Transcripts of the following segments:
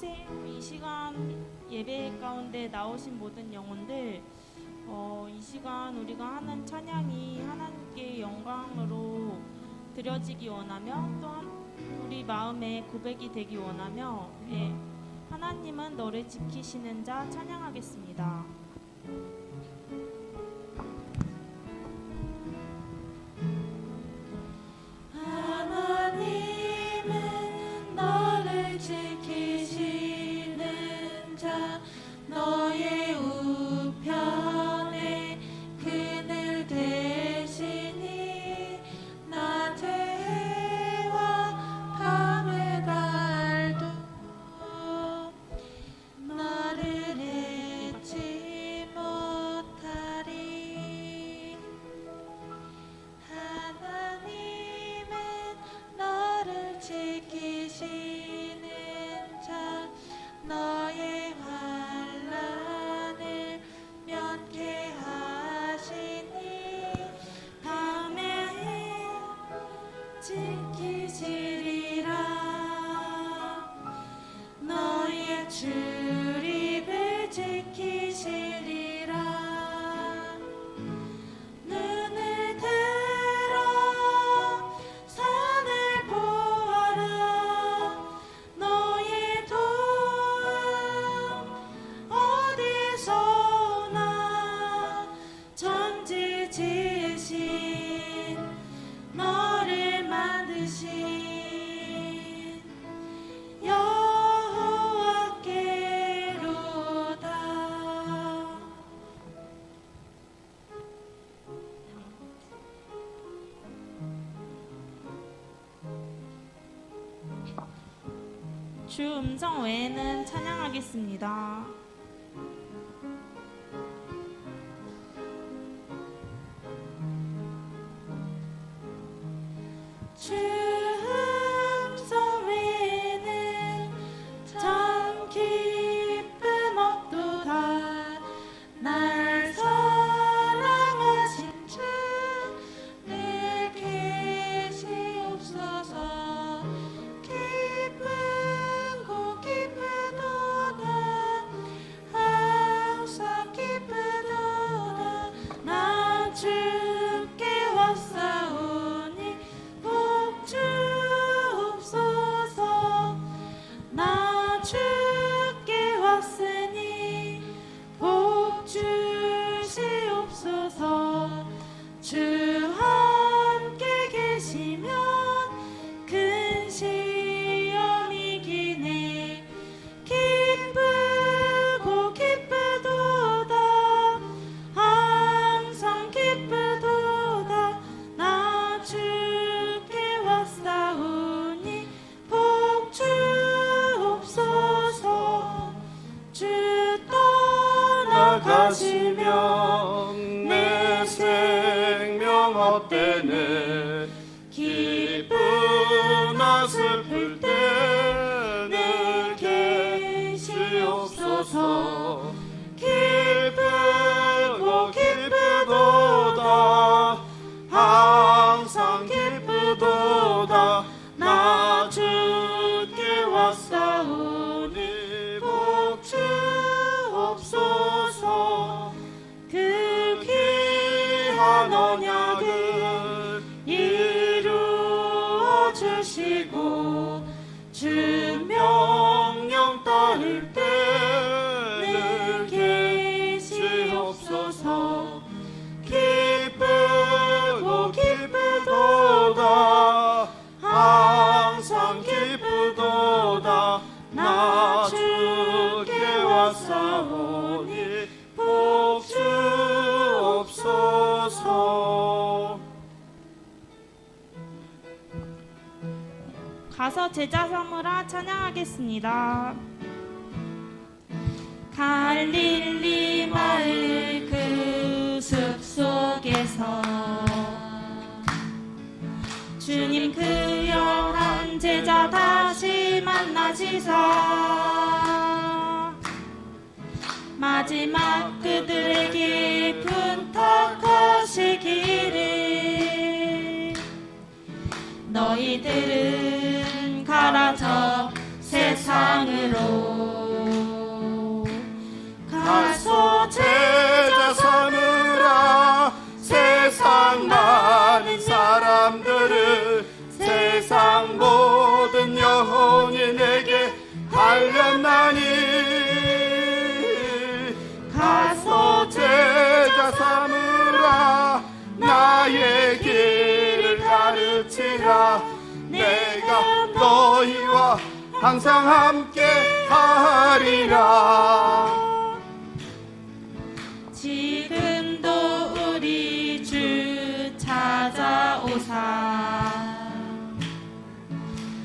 이 시간 예배 가운데 나오신 모든 영혼들, 이 시간 우리가 하는 찬양이 하나님께 영광으로 드려지기 원하며 또한 우리 마음의 고백이 되기 원하며 하나님은 너를 지키시는 자 찬양하겠습니다. 하나님은 너를 지키시는 자 너의 우편에 그늘 되시니 낮에와 밤의 달도 너를 잊지 못하리. 하나님은 너를 지키시는 자 너의 환난을 면케하시니 밤에 지키시리라. 너의 출입을 지키시리라. 눈을 들어 산을 보아라. 너의 도움 어디서 오나. 천지 지으신 너를 만드신 여호와께로다. 주 음성 외에는 찬양하겠습니다. 주 음성 외에는 참 기쁨 없도다. 날 사랑하신 주 늘 계시옵소서. 기쁘고 기쁘도다. 항상 기쁘도다. 나 주께 왔사오니 복 주옵소서. 나 주께 왔으니 복 주시옵소서. 주 함께 계시면 큰 시험이 이기네. 기쁘고 기쁘도다. 항상 기쁘도다. 나 주께 왔사오니 복 주옵소서. 주 떠나가시면 내 생명 헛되네. 기쁘나 슬플 때 늘 계시옵소서. 기쁘고 기쁘도다. 항상 기쁘도다. 나 주께 왔사오니 복 주옵소서. 그 귀한 언약을 이루어 주시고 주 명령 따를 때 늘 계시옵소서. 기쁘고 기쁘도다. 항상 기쁘도다. 나 주께 왔사오니 복 주옵소서. 가서 제자 삼으라 찬양하겠습니다. 갈릴리 마을 그 숲속에서 주님 그 영한 제자 다시 만나시사 마지막 그들에게 부탁하시기를 너희들은 가라 저 세상으로 너희와 항상 함께 하리라. 지금도 우리 주 찾아오사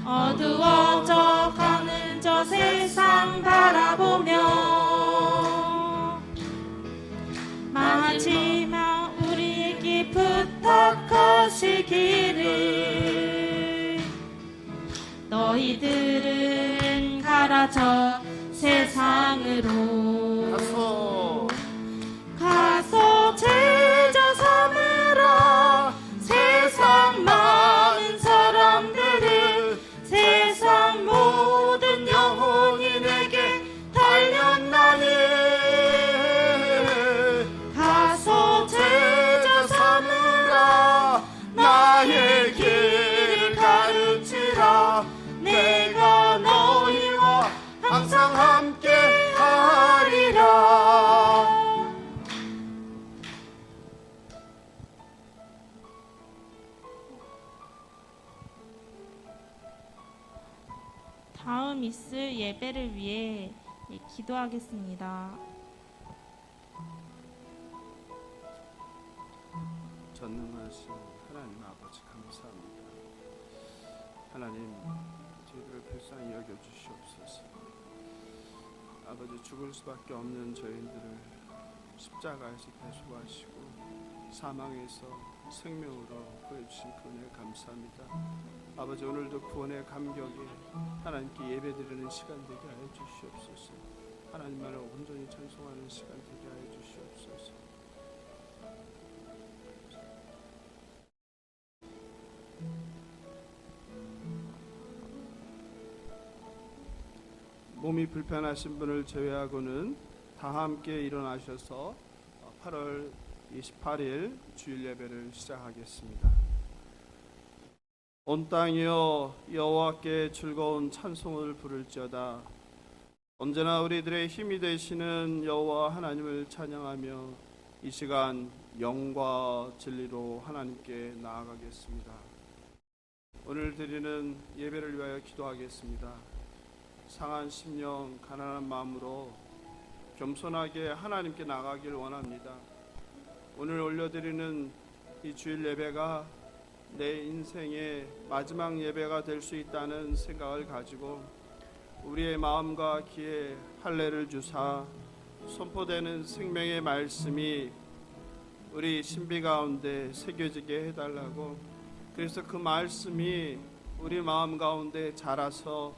어두워져 가는 저 세상 바라보며 마지막 우리에게 부탁하시기를 너희들은 가라 저 세상으로 가서 제자 삼으라. 세상 많은 사람들을 세상 모든 영혼인에게 달렸나니 가서 제자 삼으라. 나의 길을 가르치라. 내가 너희와 항상 함께 하리라. 다음 있을 예배를 위해 기도하겠습니다. 전능하신 하나님 아버지 감사합니다. 하나님, 저희들을 불쌍히 여겨주시옵소서. 아버지, 죽을 수밖에 없는 저희들을 십자가에서 대속하시고 사망에서 생명으로 구해주신 그 은혜 감사합니다. 아버지, 오늘도 구원의 감격에 하나님께 예배드리는 시간 되게 하여 주시옵소서. 하나님만을 온전히 찬송하는 시간 되게 하여 주시옵소서. 몸이 불편하신 분을 제외하고는 다 함께 일어나셔서 8월 28일 주일 예배를 시작하겠습니다. 온 땅이여 여호와께 즐거운 찬송을 부를지어다. 언제나 우리들의 힘이 되시는 여호와 하나님을 찬양하며 이 시간 영과 진리로 하나님께 나아가겠습니다. 오늘 드리는 예배를 위하여 기도하겠습니다. 상한 심령, 가난한 마음으로 겸손하게 하나님께 나가길 원합니다. 오늘 올려드리는 이 주일 예배가 내 인생의 마지막 예배가 될 수 있다는 생각을 가지고 우리의 마음과 귀에 할례를 주사 선포되는 생명의 말씀이 우리 신비 가운데 새겨지게 해달라고, 그래서 그 말씀이 우리 마음 가운데 자라서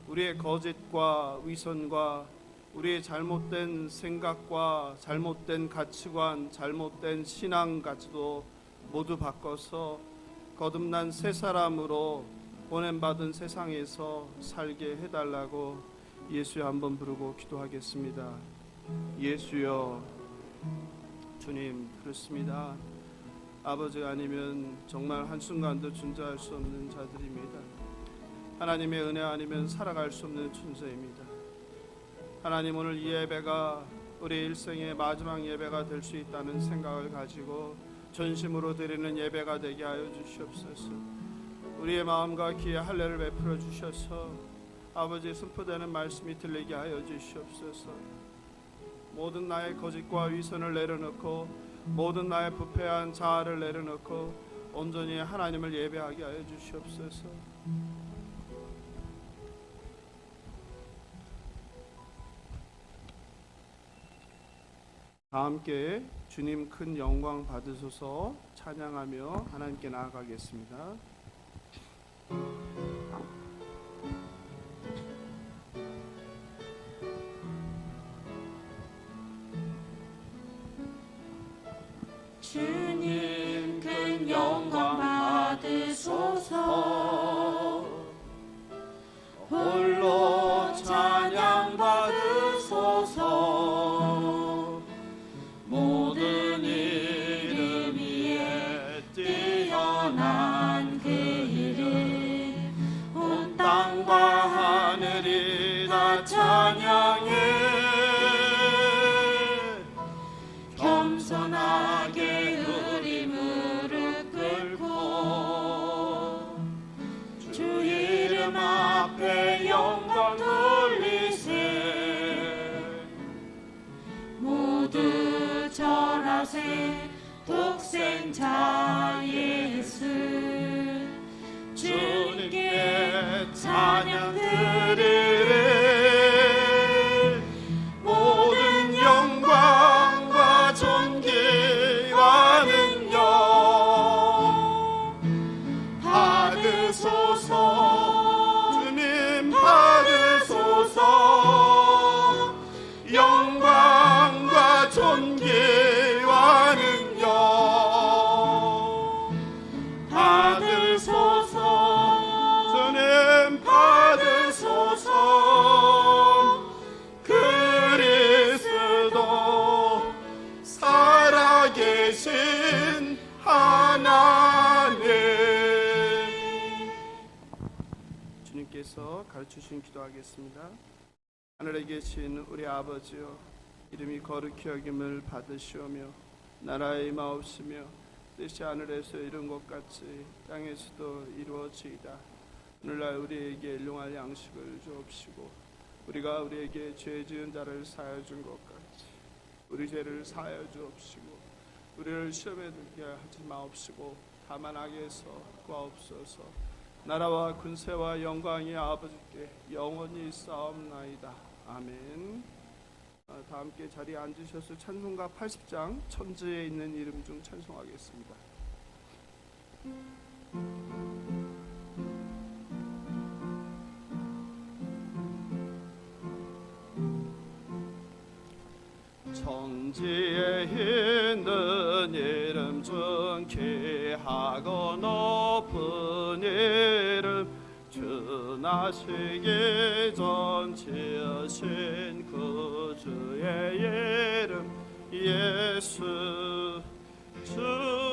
우리의 거짓과 위선과 우리의 잘못된 생각과 잘못된 가치관, 잘못된 신앙까지도 모두 바꿔서 거듭난 새 사람으로 보냄받은 세상에서 살게 해달라고 예수여 한번 부르고 기도하겠습니다. 예수여, 주님, 그렇습니다. 아버지 아니면 정말 한순간도 존재할 수 없는 자들입니다. 하나님의 은혜 아니면 살아갈 수 없는 존재입니다. 하나님, 오늘 이 예배가 우리 일생의 마지막 예배가 될 수 있다는 생각을 가지고 전심으로 드리는 예배가 되게 하여 주시옵소서. 우리의 마음과 귀에 할례를 베풀어 주셔서 아버지 선포되는 말씀이 들리게 하여 주시옵소서. 모든 나의 거짓과 위선을 내려놓고 모든 나의 부패한 자아를 내려놓고 온전히 하나님을 예배하게 하여 주시옵소서. 다 함께 주님 큰 영광 받으소서 찬양하며 하나님께 나아가겠습니다. 주님 큰 영광 받으소서. 홀로 찬양 받으소서. 모든 이름 위에 뛰어난 그 이름, 온 땅과 하늘이 다 찬양해. 겸손하게 우리 무릎 꿇고 주 이름 하세 독생자 예수 주님께 찬양 드리리 모든 영광과 존귀와 능력 받으소서 주님 받으소서 영광과 존귀와 능력 받으소서 주님 받으소서 그리스도 살아계신 하나님 주님께서 가르쳐주신 기도하겠습니다. 하늘에 계신 우리 아버지여 이름이 거룩히 여김을 받으시오며 나라의 임하옵시며 뜻이 하늘에서 이룬 것 같이 땅에서도 이루어지이다. 오늘날 우리에게 일용할 양식을 주옵시고 우리가 우리에게 죄 지은 자를 사하여 준 것 같이 우리 죄를 사하여 주옵시고 우리를 시험에 들게 하지 마옵시고 다만 악에서 구하옵소서. 나라와 군세와 영광이 아버지께 영원히 있사옵나이다. 아멘. 다 함께 자리에 앉으셔서 찬송가 80장 천지에 있는 이름 중 찬송하겠습니다. 천지에 있는 이름 중 귀하고 높은 이름 주 나시기 전 지으신 그 주의 이름 예수 주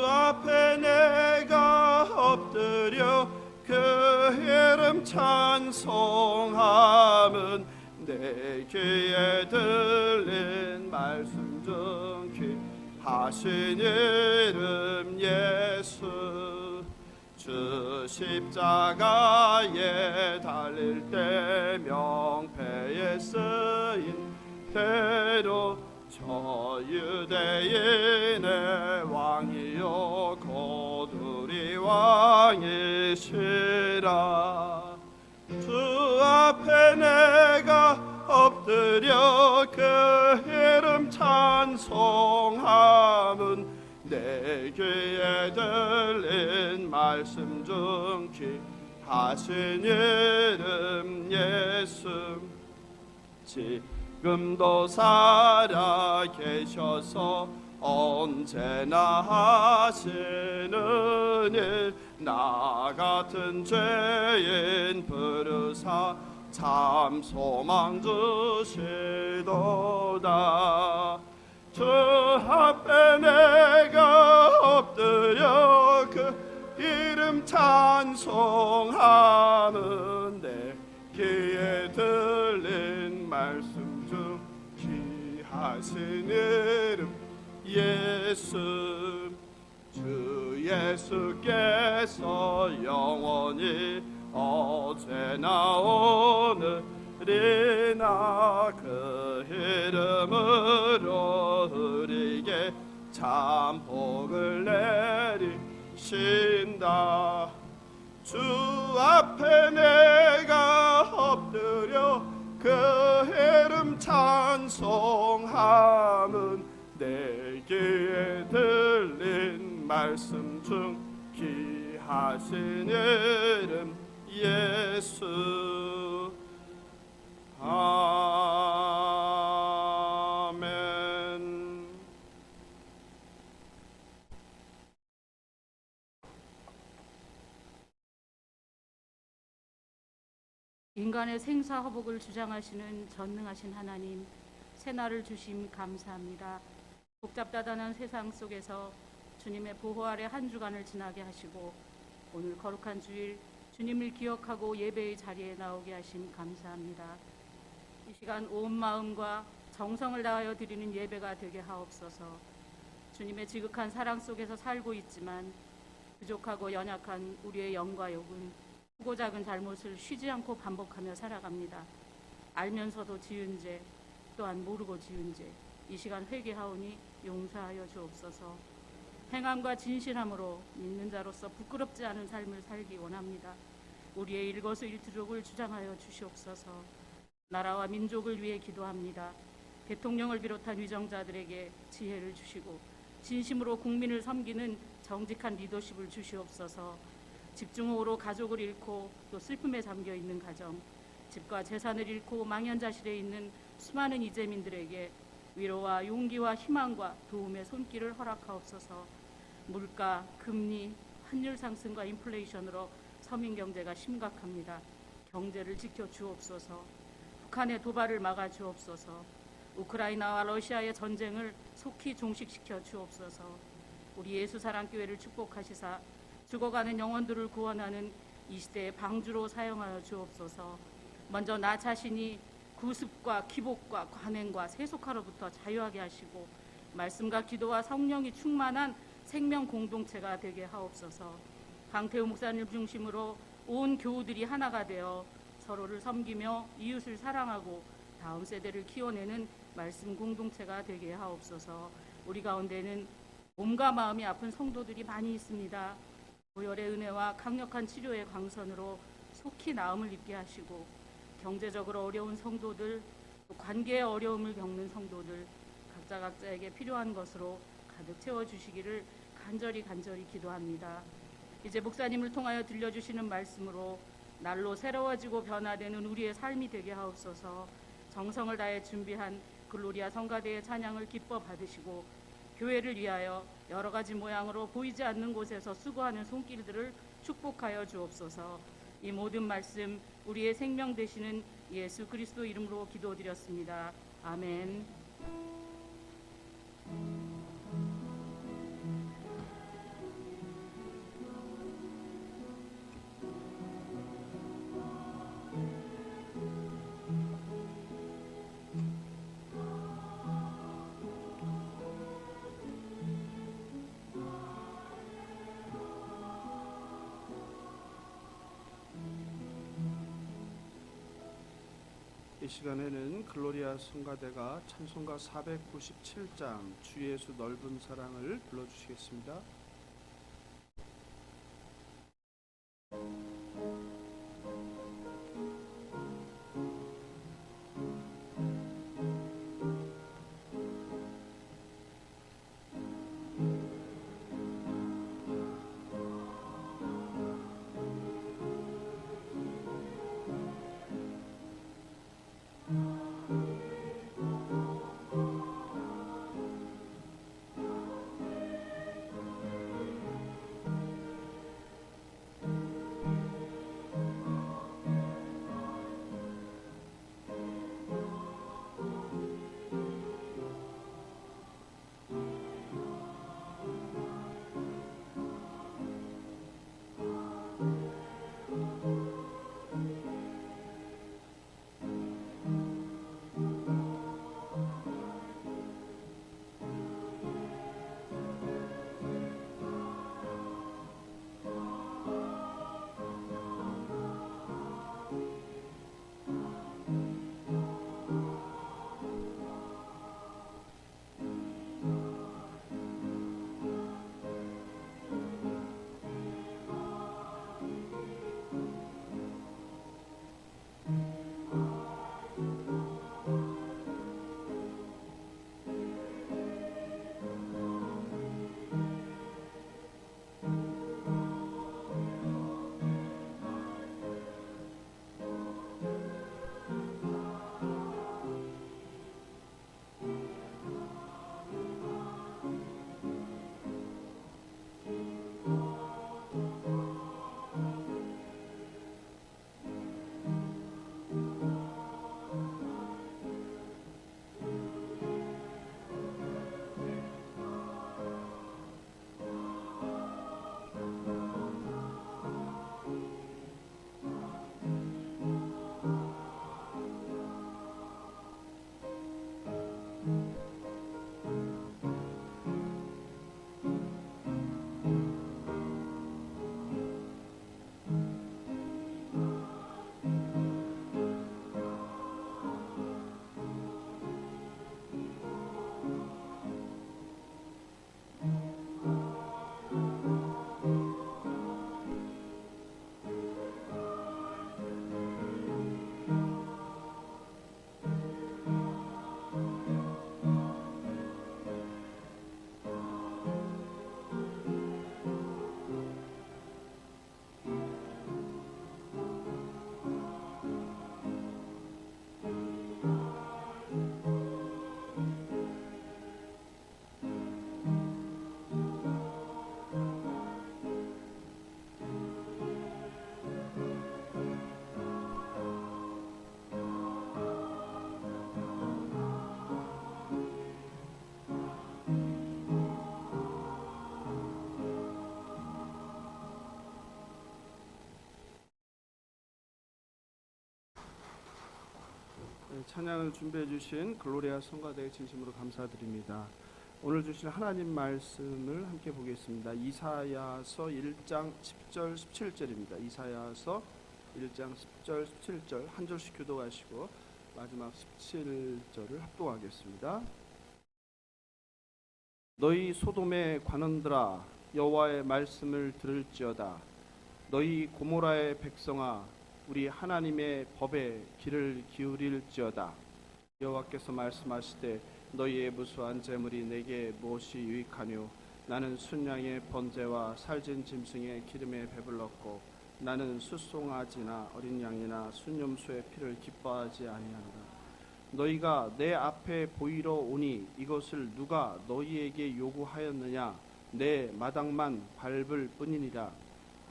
앞에 내가 엎드려 그 이름 찬송함은 내 귀에 들린 말씀 중 귀하신 이름 예수 주 십자가에 달릴 때 명패에 쓰인 대로 저 유대인의 왕이요 곧 우리 왕이시라 주 앞에 내가 엎드려 그 이름 찬송함은 내 귀에 들린 말씀 중 귀하신 이름 예수 지금도 살아 계셔서 언제나 하시는 일 나 같은 죄인 부르사 참 소망 주시도다 주 앞에 내가 엎드려 그 이름 찬송하는 내 귀에 들린 말씀 중 귀하신 이름 예수 주 예수께서 영원히 어제나 오늘이나 그 이름으로 우리에게 참 복을 내리신다 주 앞에 내가 엎드려 그 이름 찬송함은 내 귀에 들린 말씀 중 귀하신 이름 예수 아멘. 인간의 생사화복을 주장하시는 전능하신 하나님, 새날을 주심 감사합니다. 복잡다단한 세상 속에서 주님의 보호 아래 한 주간을 지나게 하시고 오늘 거룩한 주일 주님을 기억하고 예배의 자리에 나오게 하심 감사합니다. 이 시간 온 마음과 정성을 다하여 드리는 예배가 되게 하옵소서. 주님의 지극한 사랑 속에서 살고 있지만 부족하고 연약한 우리의 영과 욕은 크고 작은 잘못을 쉬지 않고 반복하며 살아갑니다. 알면서도 지은 죄 또한 모르고 지은 죄 이 시간 회개하오니 용서하여 주옵소서. 행함과 진실함으로 믿는 자로서 부끄럽지 않은 삶을 살기 원합니다. 우리의 일거수일투족을 주장하여 주시옵소서. 나라와 민족을 위해 기도합니다. 대통령을 비롯한 위정자들에게 지혜를 주시고 진심으로 국민을 섬기는 정직한 리더십을 주시옵소서. 집중호우로 가족을 잃고 또 슬픔에 잠겨 있는 가정, 집과 재산을 잃고 망연자실에 있는 수많은 이재민들에게 위로와 용기와 희망과 도움의 손길을 허락하옵소서. 물가, 금리, 환율 상승과 인플레이션으로 서민 경제가 심각합니다. 경제를 지켜 주옵소서. 북한의 도발을 막아 주옵소서. 우크라이나와 러시아의 전쟁을 속히 종식시켜 주옵소서. 우리 예수사랑교회를 축복하시사 죽어가는 영혼들을 구원하는 이 시대의 방주로 사용하여 주옵소서. 먼저 나 자신이 구습과 기복과 관행과 세속화로부터 자유하게 하시고 말씀과 기도와 성령이 충만한 생명 공동체가 되게 하옵소서. 강태우 목사님 중심으로 온 교우들이 하나가 되어 서로를 섬기며 이웃을 사랑하고 다음 세대를 키워내는 말씀 공동체가 되게 하옵소서. 우리 가운데는 몸과 마음이 아픈 성도들이 많이 있습니다. 보혈의 은혜와 강력한 치료의 광선으로 속히 나음을 입게 하시고 경제적으로 어려운 성도들, 또 관계의 어려움을 겪는 성도들 각자에게 필요한 것으로 가득 채워주시기를 간절히 기도합니다. 이제 목사님을 통하여 들려주시는 말씀으로 날로 새로워지고 변화되는 우리의 삶이 되게 하옵소서. 정성을 다해 준비한 글로리아 성가대의 찬양을 기뻐 받으시고 교회를 위하여 여러 가지 모양으로 보이지 않는 곳에서 수고하는 손길들을 축복하여 주옵소서. 이 모든 말씀 우리의 생명 되시는 예수 그리스도 이름으로 기도드렸습니다. 아멘. 이 시간에는 글로리아 성가대가 찬송가 497장 주 예수 넓은 사랑을 불러주시겠습니다. 찬양을 준비해 주신 글로리아 성가대에 진심으로 감사드립니다. 오늘 주신 하나님 말씀을 함께 보겠습니다. 이사야서 1장 10절 17절입니다. 이사야서 1장 10절 17절 한 절씩 교독하시고 마지막 17절을 합독하겠습니다. 너희 소돔의 관원들아 여호와의 말씀을 들을지어다. 너희 고모라의 백성아 우리 하나님의 법에 귀를 기울일지어다. 여호와께서 말씀하시되 너희의 무수한 재물이 내게 무엇이 유익하뇨? 나는 순양의 번제와 살진 짐승의 기름에 배불렀고 나는 숫송아지나 어린 양이나 순염소의 피를 기뻐하지 아니하노라. 너희가 내 앞에 보이러 오니 이것을 누가 너희에게 요구하였느냐? 내 마당만 밟을 뿐이니라.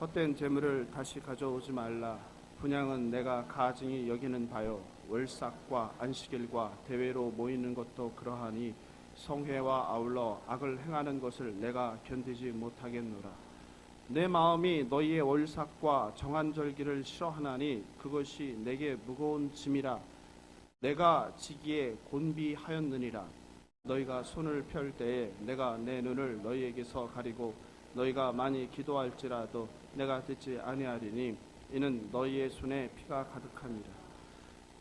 헛된 재물을 다시 가져오지 말라. 분향은 내가 가증히 여기는 바요. 월삭과 안식일과 대회로 모이는 것도 그러하니 성회와 아울러 악을 행하는 것을 내가 견디지 못하겠노라. 내 마음이 너희의 월삭과 정한절기를 싫어하나니 그것이 내게 무거운 짐이라. 내가 지기에 곤비하였느니라. 너희가 손을 펼 때에 내가 내 눈을 너희에게서 가리고 너희가 많이 기도할지라도 내가 듣지 아니하리니 이는 너희의 손에 피가 가득함이라.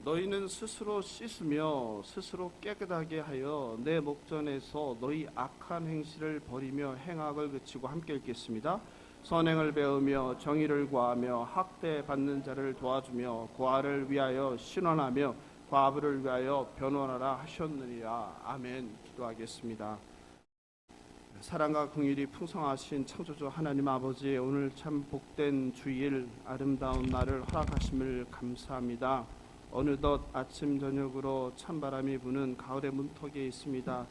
너희는 스스로 씻으며 스스로 깨끗하게 하여 내 목전에서 너희 악한 행실을 버리며 행악을 그치고 함께 읽겠습니다. 선행을 배우며 정의를 구하며 학대받는 자를 도와주며 고아를 위하여 신원하며 과부를 위하여 변호하라 하셨느니라. 아멘. 기도하겠습니다. 사랑과 긍휼이 풍성하신 창조주 하나님 아버지, 오늘 참 복된 주일 아름다운 날을 허락하심을 감사합니다. 어느덧 아침 저녁으로 찬바람이 부는 가을의 문턱에 있습니다.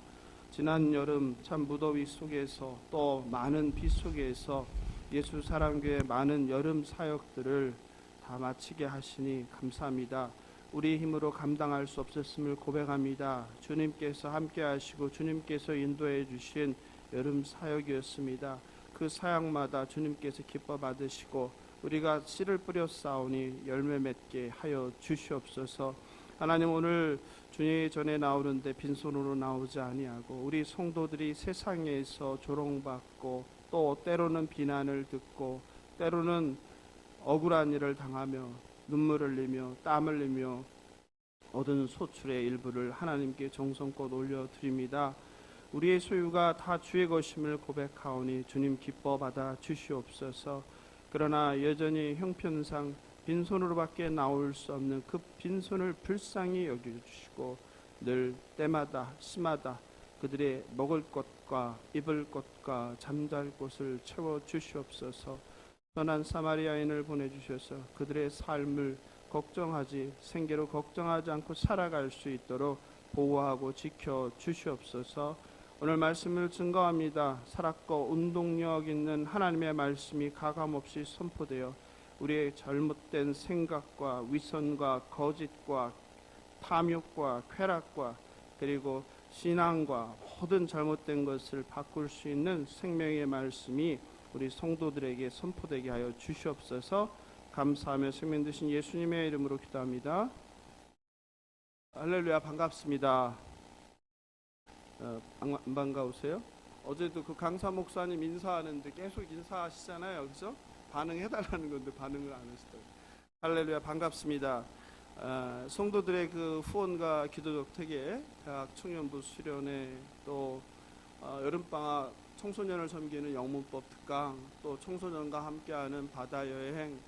지난 여름 참 무더위 속에서 또 많은 비 속에서 예수 사랑교회 많은 여름 사역들을 다 마치게 하시니 감사합니다. 우리 힘으로 감당할 수 없었음을 고백합니다. 주님께서 함께 하시고 주님께서 인도해 주신 여름 사역이었습니다. 그 사역마다 주님께서 기뻐 받으시고 우리가 씨를 뿌려 싸우니 열매 맺게 하여 주시옵소서. 하나님, 오늘 주님 전에 나오는데 빈손으로 나오지 아니하고 우리 성도들이 세상에서 조롱받고 또 때로는 비난을 듣고 때로는 억울한 일을 당하며 눈물을 흘리며 땀을 흘리며 얻은 소출의 일부를 하나님께 정성껏 올려드립니다. 우리의 소유가 다 주의 것임을 고백하오니 주님 기뻐 받아 주시옵소서. 그러나 여전히 형편상 빈손으로밖에 나올 수 없는 그 빈손을 불쌍히 여겨주시고 늘 때마다 시마다 그들의 먹을 것과 입을 것과 잠잘 곳을 채워주시옵소서. 선한 사마리아인을 보내주셔서 그들의 삶을 걱정하지 생계로 걱정하지 않고 살아갈 수 있도록 보호하고 지켜주시옵소서. 오늘 말씀을 증거합니다. 살았고 운동력 있는 하나님의 말씀이 가감없이 선포되어 우리의 잘못된 생각과 위선과 거짓과 탐욕과 쾌락과 그리고 신앙과 모든 잘못된 것을 바꿀 수 있는 생명의 말씀이 우리 성도들에게 선포되게 하여 주시옵소서. 감사하며 생명 되신 예수님의 이름으로 기도합니다. 할렐루야. 반갑습니다. 안 반가우세요? 어제도 그 강사 목사님 인사하는데 계속 인사하시잖아요. 그죠? 반응해달라는 건데 반응을 안 하시더라고요. 할렐루야. 반갑습니다. 성도들의 그 후원과 기도적 특에 대학 청년부 수련회 또 여름방학 청소년을 섬기는 영문법 특강 또 청소년과 함께하는 바다 여행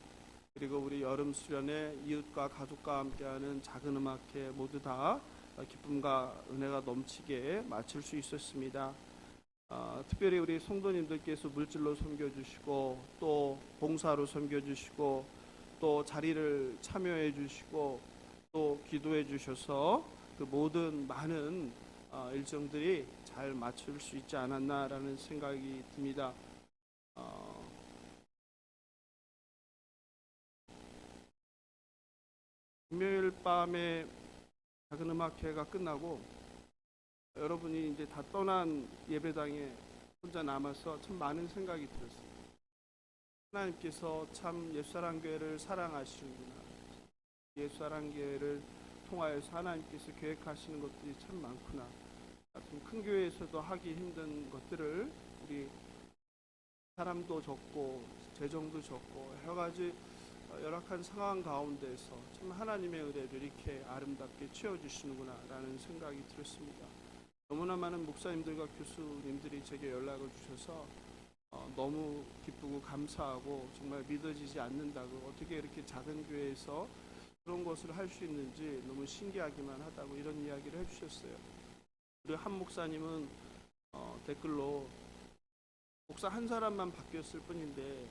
그리고 우리 여름 수련회 이웃과 가족과 함께하는 작은 음악회 모두 다 기쁨과 은혜가 넘치게 마칠 수 있었습니다. 특별히 우리 성도님들께서 물질로 섬겨주시고 또 봉사로 섬겨주시고 또 자리를 참여해 주시고 또 기도해 주셔서 그 모든 많은 일정들이 잘 맞출 수 있지 않았나라는 생각이 듭니다. 금요일 밤에 작은 음악회가 끝나고 여러분이 이제 다 떠난 예배당에 혼자 남아서 참 많은 생각이 들었습니다. 하나님께서 참 예수사랑교회를 사랑하시는구나. 예수사랑교회를 통하여서 하나님께서 계획하시는 것들이 참 많구나. 좀 큰 교회에서도 하기 힘든 것들을 우리 사람도 적고 재정도 적고 여러 가지 열악한 상황 가운데서 참 하나님의 은혜를 이렇게 아름답게 채워주시는구나라는 생각이 들었습니다. 너무나 많은 목사님들과 교수님들이 제게 연락을 주셔서 너무 기쁘고 감사하고 정말 믿어지지 않는다고, 어떻게 이렇게 작은 교회에서 그런 것을 할 수 있는지 너무 신기하기만 하다고 이런 이야기를 해주셨어요. 우리 한 목사님은 댓글로 목사 한 사람만 바뀌었을 뿐인데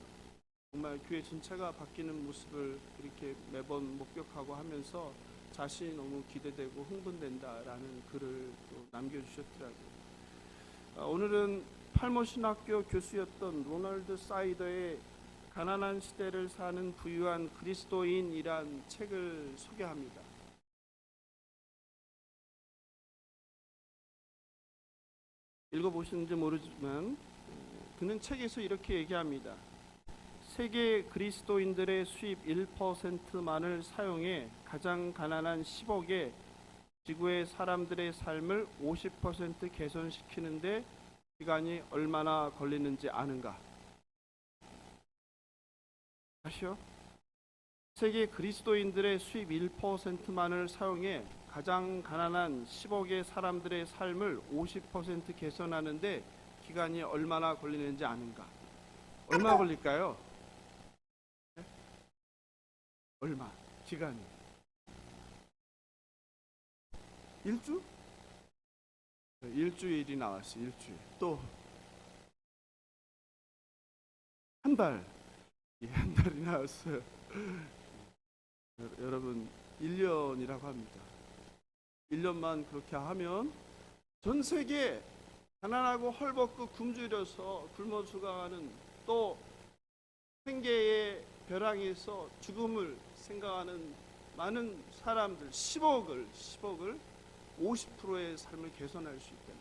정말 교회 전체가 바뀌는 모습을 이렇게 매번 목격하고 하면서 자신이 너무 기대되고 흥분된다라는 글을 또 남겨주셨더라고요. 오늘은 팔모신학교 교수였던 로널드 사이더의 가난한 시대를 사는 부유한 그리스도인이란 책을 소개합니다. 읽어보셨는지 모르지만 그는 책에서 이렇게 얘기합니다. 세계 그리스도인들의 수입 1%만을 사용해 가장 가난한 10억의 지구의 사람들의 삶을 50% 개선시키는데 시간이 얼마나 걸리는지 아는가? 다시요. 세계 그리스도인들의 수입 1%만을 사용해 가장 가난한 10억의 사람들의 삶을 50% 개선하는데 기간이 얼마나 걸리는지 아는가? 얼마 걸릴까요? 네? 얼마? 기간이? 일주? 네, 일주일이 나왔어요. 일주일. 또 한 달. 한 달이 나왔어요. 여러분 1년이라고 합니다. 1년만 그렇게 하면 전 세계 가난하고 헐벗고 굶주려서 굶어 죽어가는, 또 생계의 벼랑에서 죽음을 생각하는 많은 사람들 10억을 50%의 삶을 개선할 수 있다.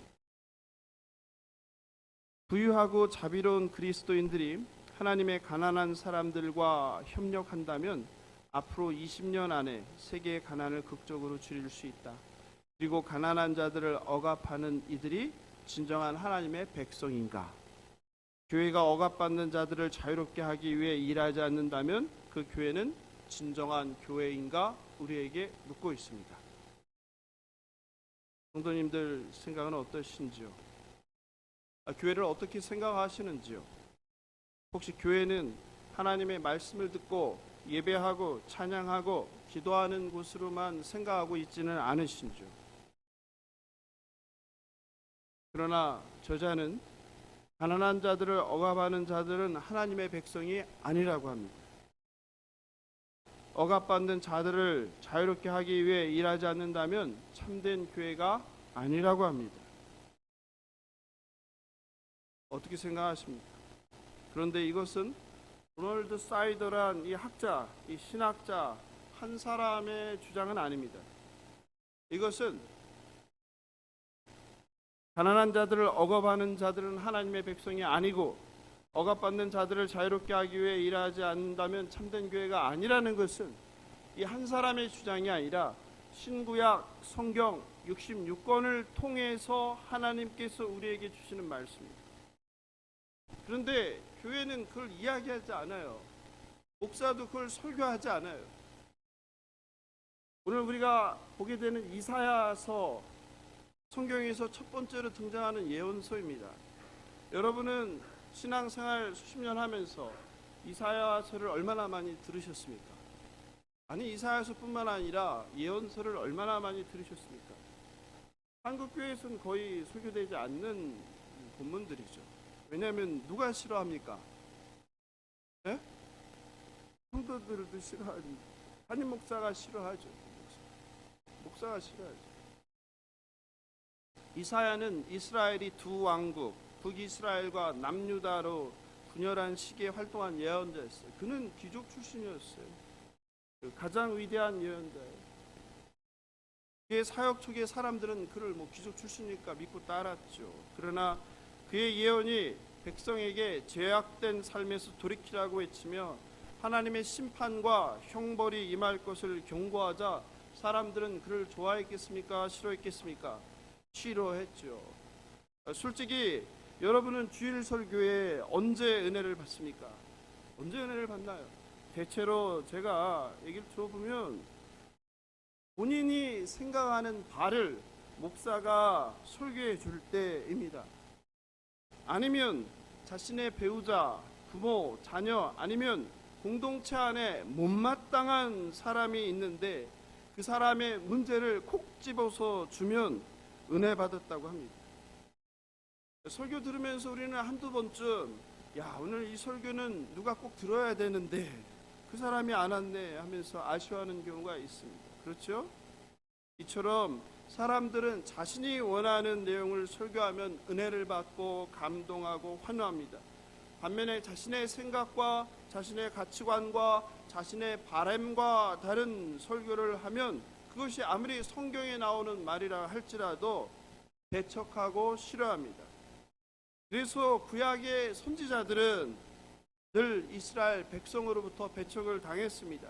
부유하고 자비로운 그리스도인들이 하나님의 가난한 사람들과 협력한다면 앞으로 20년 안에 세계의 가난을 극적으로 줄일 수 있다. 그리고 가난한 자들을 억압하는 이들이 진정한 하나님의 백성인가? 교회가 억압받는 자들을 자유롭게 하기 위해 일하지 않는다면 그 교회는 진정한 교회인가? 우리에게 묻고 있습니다. 성도님들 생각은 어떠신지요? 교회를 어떻게 생각하시는지요? 혹시 교회는 하나님의 말씀을 듣고 예배하고 찬양하고 기도하는 곳으로만 생각하고 있지는 않으신지요? 그러나 저자는 가난한 자들을 억압하는 자들은 하나님의 백성이 아니라고 합니다. 억압받는 자들을 자유롭게 하기 위해 일하지 않는다면 참된 교회가 아니라고 합니다. 어떻게 생각하십니까? 그런데 이것은 로널드 사이더란 이 학자, 이 신학자 한 사람의 주장은 아닙니다. 이것은 가난한 자들을 억압하는 자들은 하나님의 백성이 아니고 억압받는 자들을 자유롭게 하기 위해 일하지 않는다면 참된 교회가 아니라는 것은 이 한 사람의 주장이 아니라 신구약 성경 66권을 통해서 하나님께서 우리에게 주시는 말씀입니다. 그런데 교회는 그걸 이야기하지 않아요. 목사도 그걸 설교하지 않아요. 오늘 우리가 보게 되는 이사야서, 성경에서 첫 번째로 등장하는 예언서입니다. 여러분은 신앙생활 수십 년 하면서 이사야서를 얼마나 많이 들으셨습니까? 아니, 이사야서뿐만 아니라 예언서를 얼마나 많이 들으셨습니까? 한국 교회에서는 거의 소개되지 않는 본문들이죠. 왜냐하면 누가 싫어합니까? 네? 성도들도 싫어하죠. 담임 목사가 싫어하죠. 목사가 싫어하죠. 이사야는 이스라엘이 두 왕국, 북이스라엘과 남유다로 분열한 시기에 활동한 예언자였어요. 그는 귀족 출신이었어요. 가장 위대한 예언자예요. 그의 사역 초기의 사람들은 그를 귀족 출신이니까 믿고 따랐죠. 그러나 그의 예언이 백성에게 죄악된 삶에서 돌이키라고 외치며 하나님의 심판과 형벌이 임할 것을 경고하자 사람들은 그를 좋아했겠습니까? 싫어했겠습니까? 싫어했죠. 솔직히 여러분은 주일 설교에 언제 은혜를 받습니까? 언제 은혜를 받나요? 대체로 제가 얘기를 들어보면 본인이 생각하는 바를 목사가 설교해 줄 때입니다. 아니면 자신의 배우자, 부모, 자녀, 아니면 공동체 안에 못마땅한 사람이 있는데 그 사람의 문제를 콕 집어서 주면 은혜 받았다고 합니다. 설교 들으면서 우리는 한두 번쯤 오늘 이 설교는 누가 꼭 들어야 되는데 그 사람이 안 왔네 하면서 아쉬워하는 경우가 있습니다. 그렇죠? 이처럼 사람들은 자신이 원하는 내용을 설교하면 은혜를 받고 감동하고 환호합니다. 반면에 자신의 생각과 자신의 가치관과 자신의 바람과 다른 설교를 하면 그것이 아무리 성경에 나오는 말이라 할지라도 배척하고 싫어합니다. 그래서 구약의 선지자들은 늘 이스라엘 백성으로부터 배척을 당했습니다.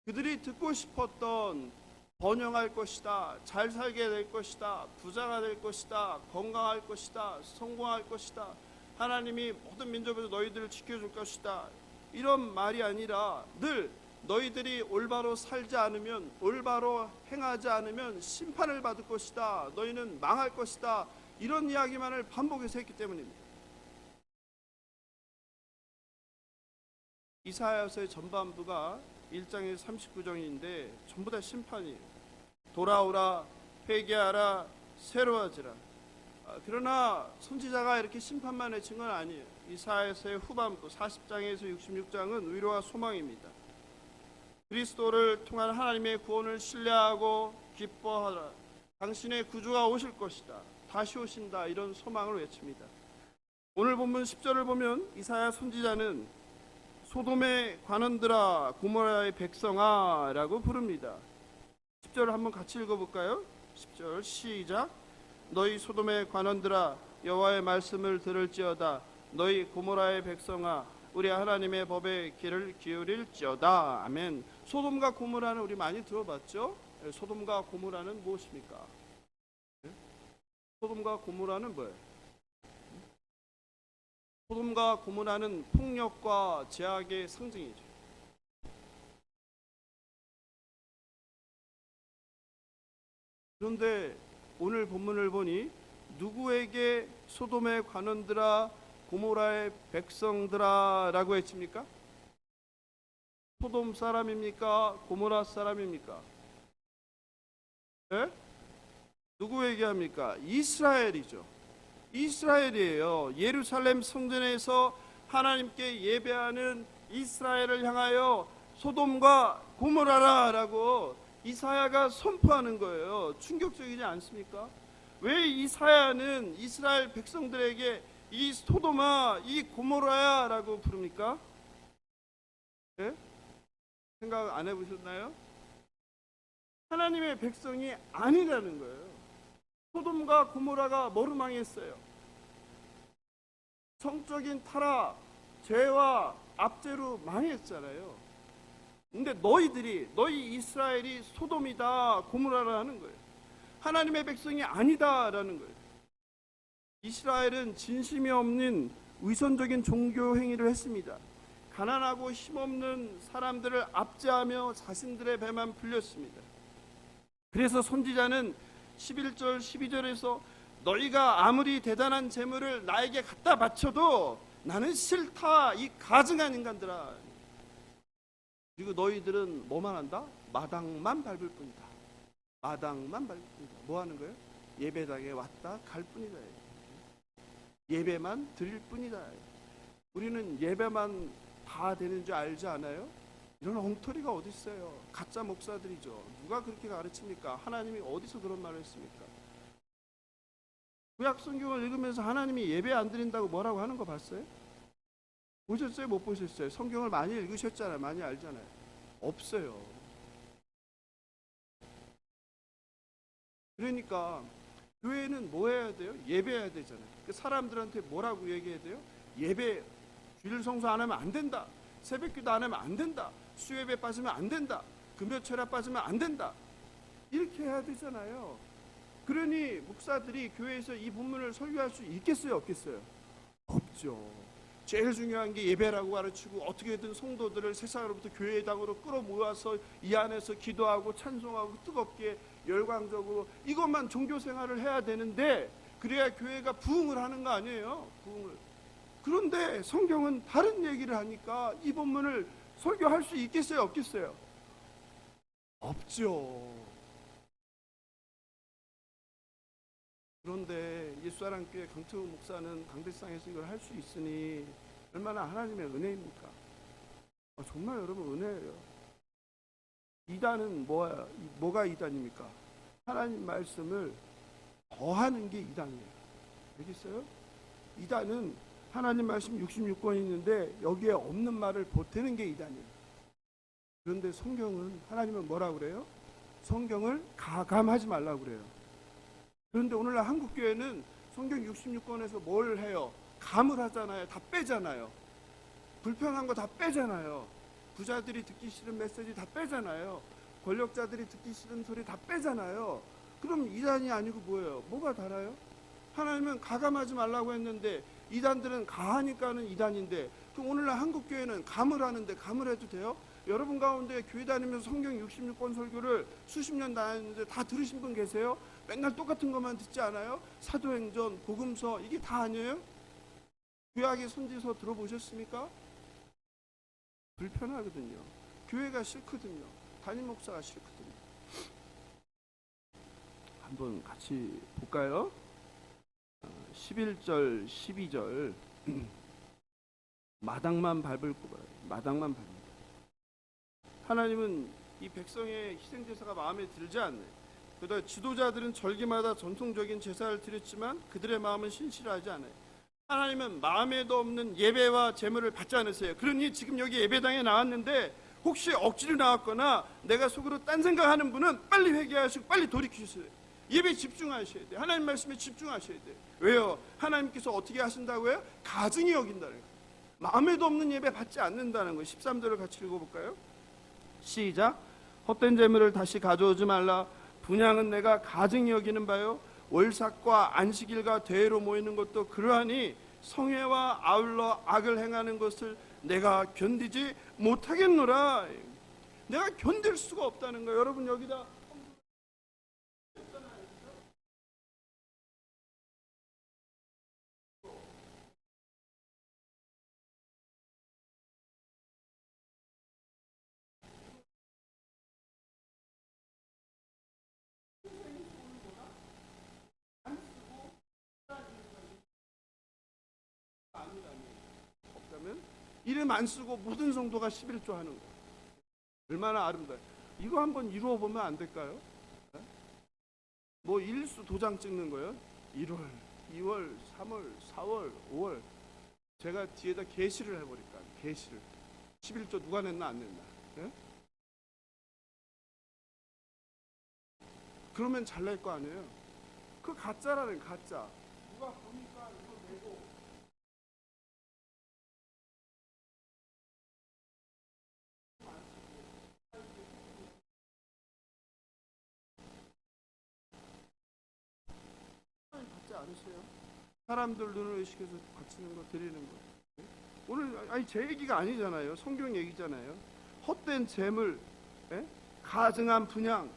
그들이 듣고 싶었던 번영할 것이다, 잘 살게 될 것이다, 부자가 될 것이다, 건강할 것이다, 성공할 것이다, 하나님이 모든 민족에서 너희들을 지켜줄 것이다, 이런 말이 아니라 늘 너희들이 올바로 살지 않으면, 올바로 행하지 않으면 심판을 받을 것이다, 너희는 망할 것이다, 이런 이야기만을 반복해서 했기 때문입니다. 이사야서의 전반부가 1장의 39장인데 전부 다 심판이에요. 돌아오라, 회개하라, 새로워지라. 그러나 선지자가 이렇게 심판만 외친 건 아니에요. 이사야서의 후반부 40장에서 66장은 위로와 소망입니다. 그리스도를 통한 하나님의 구원을 신뢰하고 기뻐하라. 당신의 구주가 오실 것이다, 다시 오신다, 이런 소망을 외칩니다. 오늘 본문 10절을 보면 이사야 선지자는 소돔의 관원들아, 고모라의 백성아 라고 부릅니다. 10절을 한번 같이 읽어볼까요? 10절 시작. 너희 소돔의 관원들아, 여호와의 말씀을 들을지어다. 너희 고모라의 백성아, 우리 하나님의 법에 귀를 기울일지어다. 아멘. 소돔과 고모라는 우리 많이 들어봤죠? 소돔과 고모라는 무엇입니까? 소돔과 고모라는 뭐예요? 소돔과 고모라는 폭력과 제약의 상징이죠. 그런데 오늘 본문을 보니 누구에게 소돔의 관원들아, 고모라의 백성들아 라고 외칩니까? 소돔 사람입니까? 고모라 사람입니까? 네? 누구 얘기합니까? 이스라엘이죠. 이스라엘이에요. 예루살렘 성전에서 하나님께 예배하는 이스라엘을 향하여 소돔과 고모라라고 이사야가 선포하는 거예요. 충격적이지 않습니까? 왜 이사야는 이스라엘 백성들에게 이 소돔아, 이 고모라야 라고 부릅니까? 네? 생각 안 해보셨나요? 하나님의 백성이 아니라는 거예요. 소돔과 고모라가 뭐로 망했어요? 성적인 타락, 죄와 압제로 망했잖아요. 근데 너희 이스라엘이 소돔이다, 고모라라는 거예요. 하나님의 백성이 아니다라는 거예요. 이스라엘은 진심이 없는 위선적인 종교 행위를 했습니다. 가난하고 힘없는 사람들을 압제하며 자신들의 배만 불렸습니다. 그래서 선지자는 11절 12절에서 너희가 아무리 대단한 재물을 나에게 갖다 바쳐도 나는 싫다, 이 가증한 인간들아. 그리고 너희들은 뭐만 한다? 마당만 밟을 뿐이다. 마당만 밟을 뿐이다. 뭐 하는 거예요? 예배당에 왔다 갈 뿐이다. 예배만 드릴 뿐이다. 우리는 예배만 다 되는 줄 알지 않아요? 이런 엉터리가 어디 있어요? 가짜 목사들이죠. 누가 그렇게 가르칩니까? 하나님이 어디서 그런 말을 했습니까? 구약 성경을 읽으면서 하나님이 예배 안 드린다고 뭐라고 하는 거 봤어요? 보셨어요? 못 보셨어요? 성경을 많이 읽으셨잖아요. 많이 알잖아요. 없어요. 그러니까 교회는 뭐 해야 돼요? 예배해야 되잖아요. 그 사람들한테 뭐라고 얘기해야 돼요? 예배, 주일 성수 안 하면 안 된다. 새벽기도 안 하면 안 된다. 수요예배 빠지면 안 된다. 금요철야 빠지면 안 된다. 이렇게 해야 되잖아요. 그러니 목사들이 교회에서 이 본문을 설교할 수 있겠어요, 없겠어요? 없죠. 제일 중요한 게 예배라고 가르치고 어떻게든 성도들을 세상으로부터 교회당으로 끌어모아서 이 안에서 기도하고 찬송하고 뜨겁게 열광적으로 이것만 종교 생활을 해야 되는데, 그래야 교회가 부흥을 하는 거 아니에요? 부흥을. 그런데 성경은 다른 얘기를 하니까 이 본문을 설교할 수 있겠어요, 없겠어요? 없죠. 그런데 예수사랑교회 강태우 목사는 강대상에서 이걸 할 수 있으니 얼마나 하나님의 은혜입니까? 정말 여러분 은혜예요. 이단은 뭐가 이단입니까? 하나님 말씀을 더하는 게 이단이에요. 알겠어요? 이단은 하나님 말씀 66권 있는데 여기에 없는 말을 보태는 게 이단이에요. 그런데 성경은, 하나님은 뭐라고 그래요? 성경을 가감하지 말라고 그래요. 그런데 오늘날 한국교회는 성경 66권에서 뭘 해요? 감을 하잖아요. 다 빼잖아요. 불편한 거 다 빼잖아요. 부자들이 듣기 싫은 메시지 다 빼잖아요. 권력자들이 듣기 싫은 소리 다 빼잖아요. 그럼 이단이 아니고 뭐예요? 뭐가 달라요? 하나님은 가감하지 말라고 했는데 이단들은 가하니까는 이단인데, 그럼 오늘날 한국교회는 감을 하는데 감을 해도 돼요? 여러분 가운데 교회 다니면서 성경 66권 설교를 수십 년 다녔는데 다 들으신 분 계세요? 맨날 똑같은 것만 듣지 않아요? 사도행전, 복음서 이게 다 아니에요? 구약의 선지서 들어보셨습니까? 불편하거든요. 교회가 싫거든요. 담임 목사가 싫거든요. 한번 같이 볼까요? 11절, 12절 마당만 밟을 거예요. 마당만 밟는 거예요. 하나님은 이 백성의 희생제사가 마음에 들지 않네요. 그러다 지도자들은 절기마다 전통적인 제사를 드렸지만 그들의 마음은 신실하지 않아요. 하나님은 마음에도 없는 예배와 제물을 받지 않으세요. 그러니 지금 여기 예배당에 나왔는데 혹시 억지로 나왔거나 내가 속으로 딴 생각하는 분은 빨리 회개하시고 빨리 돌이키세요. 예배에 집중하셔야 돼요. 하나님 말씀에 집중하셔야 돼요. 왜요? 하나님께서 어떻게 하신다고요? 가증히 여긴다는 거예요. 마음에도 없는 예배 받지 않는다는 거예요. 13절을 같이 읽어볼까요? 시작. 헛된 재물을 다시 가져오지 말라. 분향은 내가 가증히 여기는 바요. 월삭과 안식일과 대회로 모이는 것도 그러하니 성회와 아울러 악을 행하는 것을 내가 견디지 못하겠노라. 내가 견딜 수가 없다는 거예요. 여러분 여기다 이름 안 쓰고 모든 성도가 11조 하는 거예요. 얼마나 아름다워요. 이거 한번 이루어 보면 안 될까요? 뭐 일수 도장 찍는 거예요. 1월, 2월, 3월, 4월, 5월. 제가 뒤에다 계시를 해버릴까. 계시를. 11조 누가 냈나 안 냈나. 예? 그러면 잘 낼 거 아니에요. 그 가짜라는 가짜. 누가 보니까 이거 내고 받지 않으세요? 사람들 눈을 의식해서 바치는 거 드리는 거. 오늘 아니 제 얘기가 아니잖아요. 성경 얘기잖아요. 헛된 재물, 가증한 분향,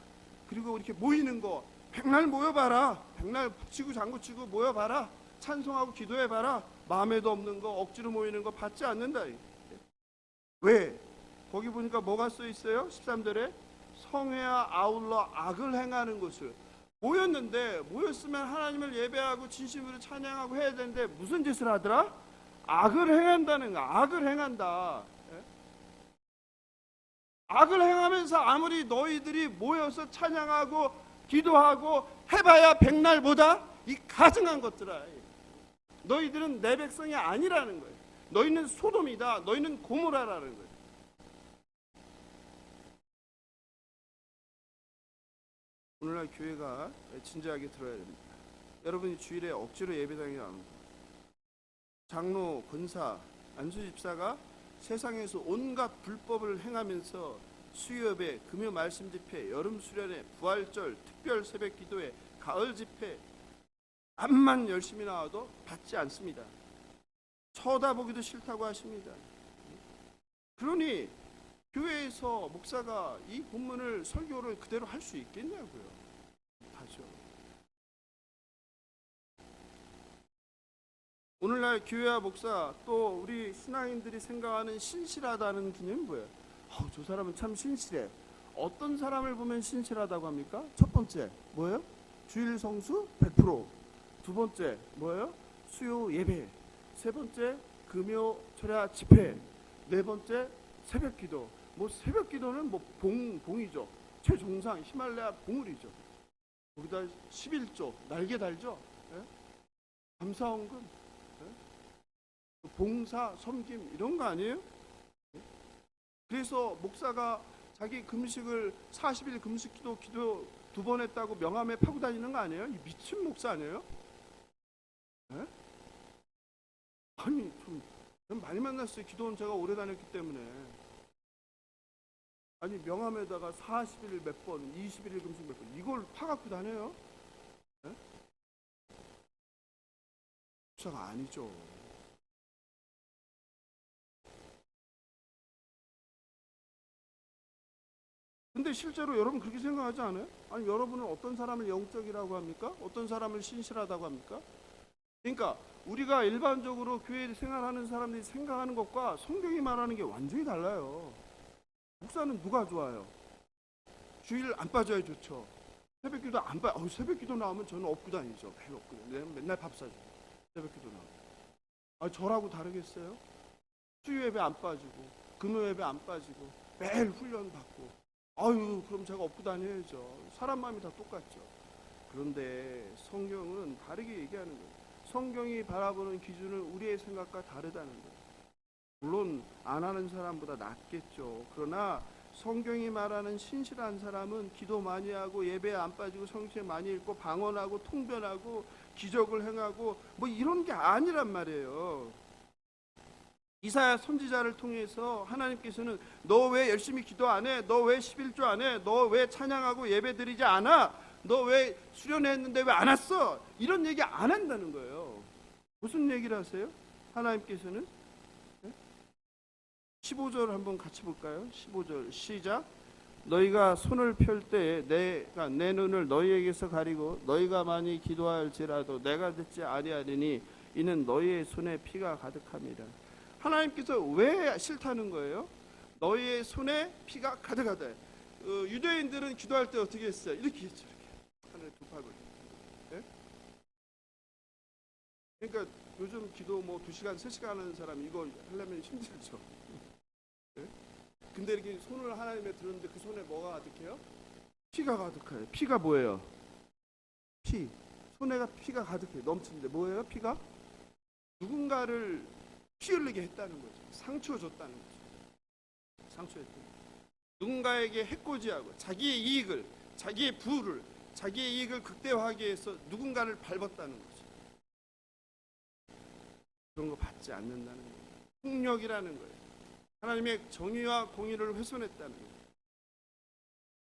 그리고 이렇게 모이는 거 백날 모여봐라. 백날 북치고 장구치고 모여봐라. 찬송하고 기도해봐라. 마음에도 없는 거 억지로 모이는 거 받지 않는다. 왜? 거기 보니까 뭐가 써 있어요? 13절에 성회와 아울러 악을 행하는 것을. 모였는데 모였으면 하나님을 예배하고 진심으로 찬양하고 해야 되는데 무슨 짓을 하더라? 악을 행한다는 거. 악을 행한다. 악을 행하면서 아무리 너희들이 모여서 찬양하고 기도하고 해봐야 백날보다 이 가증한 것들아. 너희들은 내 백성이 아니라는 거예요. 너희는 소돔이다. 너희는 고모라라는 거예요. 오늘날 교회가 진지하게 들어야 됩니다. 여러분이 주일에 억지로 예배당에 나옵니다. 장로, 권사, 안수집사가 세상에서 온갖 불법을 행하면서 수요예배, 금요 말씀 집회, 여름 수련회, 부활절, 특별 새벽 기도회, 가을 집회 암만 열심히 나와도 받지 않습니다. 쳐다보기도 싫다고 하십니다. 그러니 교회에서 목사가 이 본문을 설교를 그대로 할 수 있겠냐고요. 못하죠. 오늘날 교회와 목사 또 우리 신앙인들이 생각하는 신실하다는 개념이 뭐예요? 저 사람은 참 신실해. 어떤 사람을 보면 신실하다고 합니까? 첫 번째 뭐예요? 주일 성수 100%. 두 번째 뭐예요? 수요 예배. 세 번째 금요 철야 집회. 네 번째 새벽 기도. 뭐 새벽 기도는 뭐 봉이죠. 최정상 히말라야 봉우리죠. 거기다 11조 날개 달죠. 예? 감사원금, 예? 봉사 섬김 이런 거 아니에요? 예? 그래서 목사가 자기 금식을 40일 금식 기도 2번 했다고 명함에 파고 다니는 거 아니에요? 이 미친 목사 아니에요? 예? 아니 좀 많이 만났어요. 기도원 제가 오래 다녔기 때문에. 아니 명함에다가 40일 몇 번, 21일 금식 몇 번 이걸 파갖고 다녀요? 네? 목사가 아니죠. 근데 실제로 여러분 그렇게 생각하지 않아요? 아니 여러분은 어떤 사람을 영적이라고 합니까? 어떤 사람을 신실하다고 합니까? 그러니까 우리가 일반적으로 교회 생활하는 사람들이 생각하는 것과 성경이 말하는 게 완전히 달라요. 목사는 누가 좋아요? 주일 안 빠져야 좋죠. 새벽기도 안 빠. 새벽기도 나오면 저는 업고 다니죠. 매일 업고 다니죠. 맨날 밥 사줘. 새벽기도 나오면. 저라고 다르겠어요? 수요예배 안 빠지고 금요예배 안 빠지고 매일 훈련 받고. 그럼 제가 업고 다녀야죠. 사람 마음이 다 똑같죠. 그런데 성경은 다르게 얘기하는 거예요. 성경이 바라보는 기준은 우리의 생각과 다르다는 거예요. 물론 안 하는 사람보다 낫겠죠. 그러나 성경이 말하는 신실한 사람은 기도 많이 하고 예배 안 빠지고 성경 많이 읽고 방언하고 통변하고 기적을 행하고 뭐 이런 게 아니란 말이에요. 이사야 선지자를 통해서 하나님께서는 너 왜 열심히 기도 안 해? 너 왜 11조 안 해? 너 왜 찬양하고 예배 드리지 않아? 너 왜 수련했는데 왜 안 왔어? 이런 얘기 안 한다는 거예요. 무슨 얘기를 하세요? 하나님께서는 15절 한번 같이 볼까요? 15절 시작. 너희가 손을 펼 때에 내가 내 눈을 너희에게서 가리고 너희가 많이 기도할지라도 내가 듣지 아니하리니 이는 너희의 손에 피가 가득함이라. 하나님께서 왜 싫다는 거예요? 너희의 손에 피가 가득하다. 유대인들은 기도할 때 어떻게 했어요? 이렇게 했죠. 이렇게 하늘에 두 팔을. 예? 그러니까 요즘 기도 뭐 2시간 3시간 하는 사람 이거 하려면 힘들죠. 근데 이렇게 손을 하나님에 들었는데 그 손에 뭐가 가득해요? 피가 가득해요. 피가 뭐예요? 피. 손에가 피가 가득해요. 넘치는데 뭐예요? 피가? 누군가를 피 흘리게 했다는 거죠. 상처 줬다는 거죠. 상처했다. 누군가에게 해코지하고 자기의 이익을, 자기의 부를, 자기의 이익을 극대화하기 위해서 누군가를 밟았다는 거죠. 그런 거 받지 않는다는 거예요. 폭력이라는 거예요. 하나님의 정의와 공의를 훼손했다는 거예요.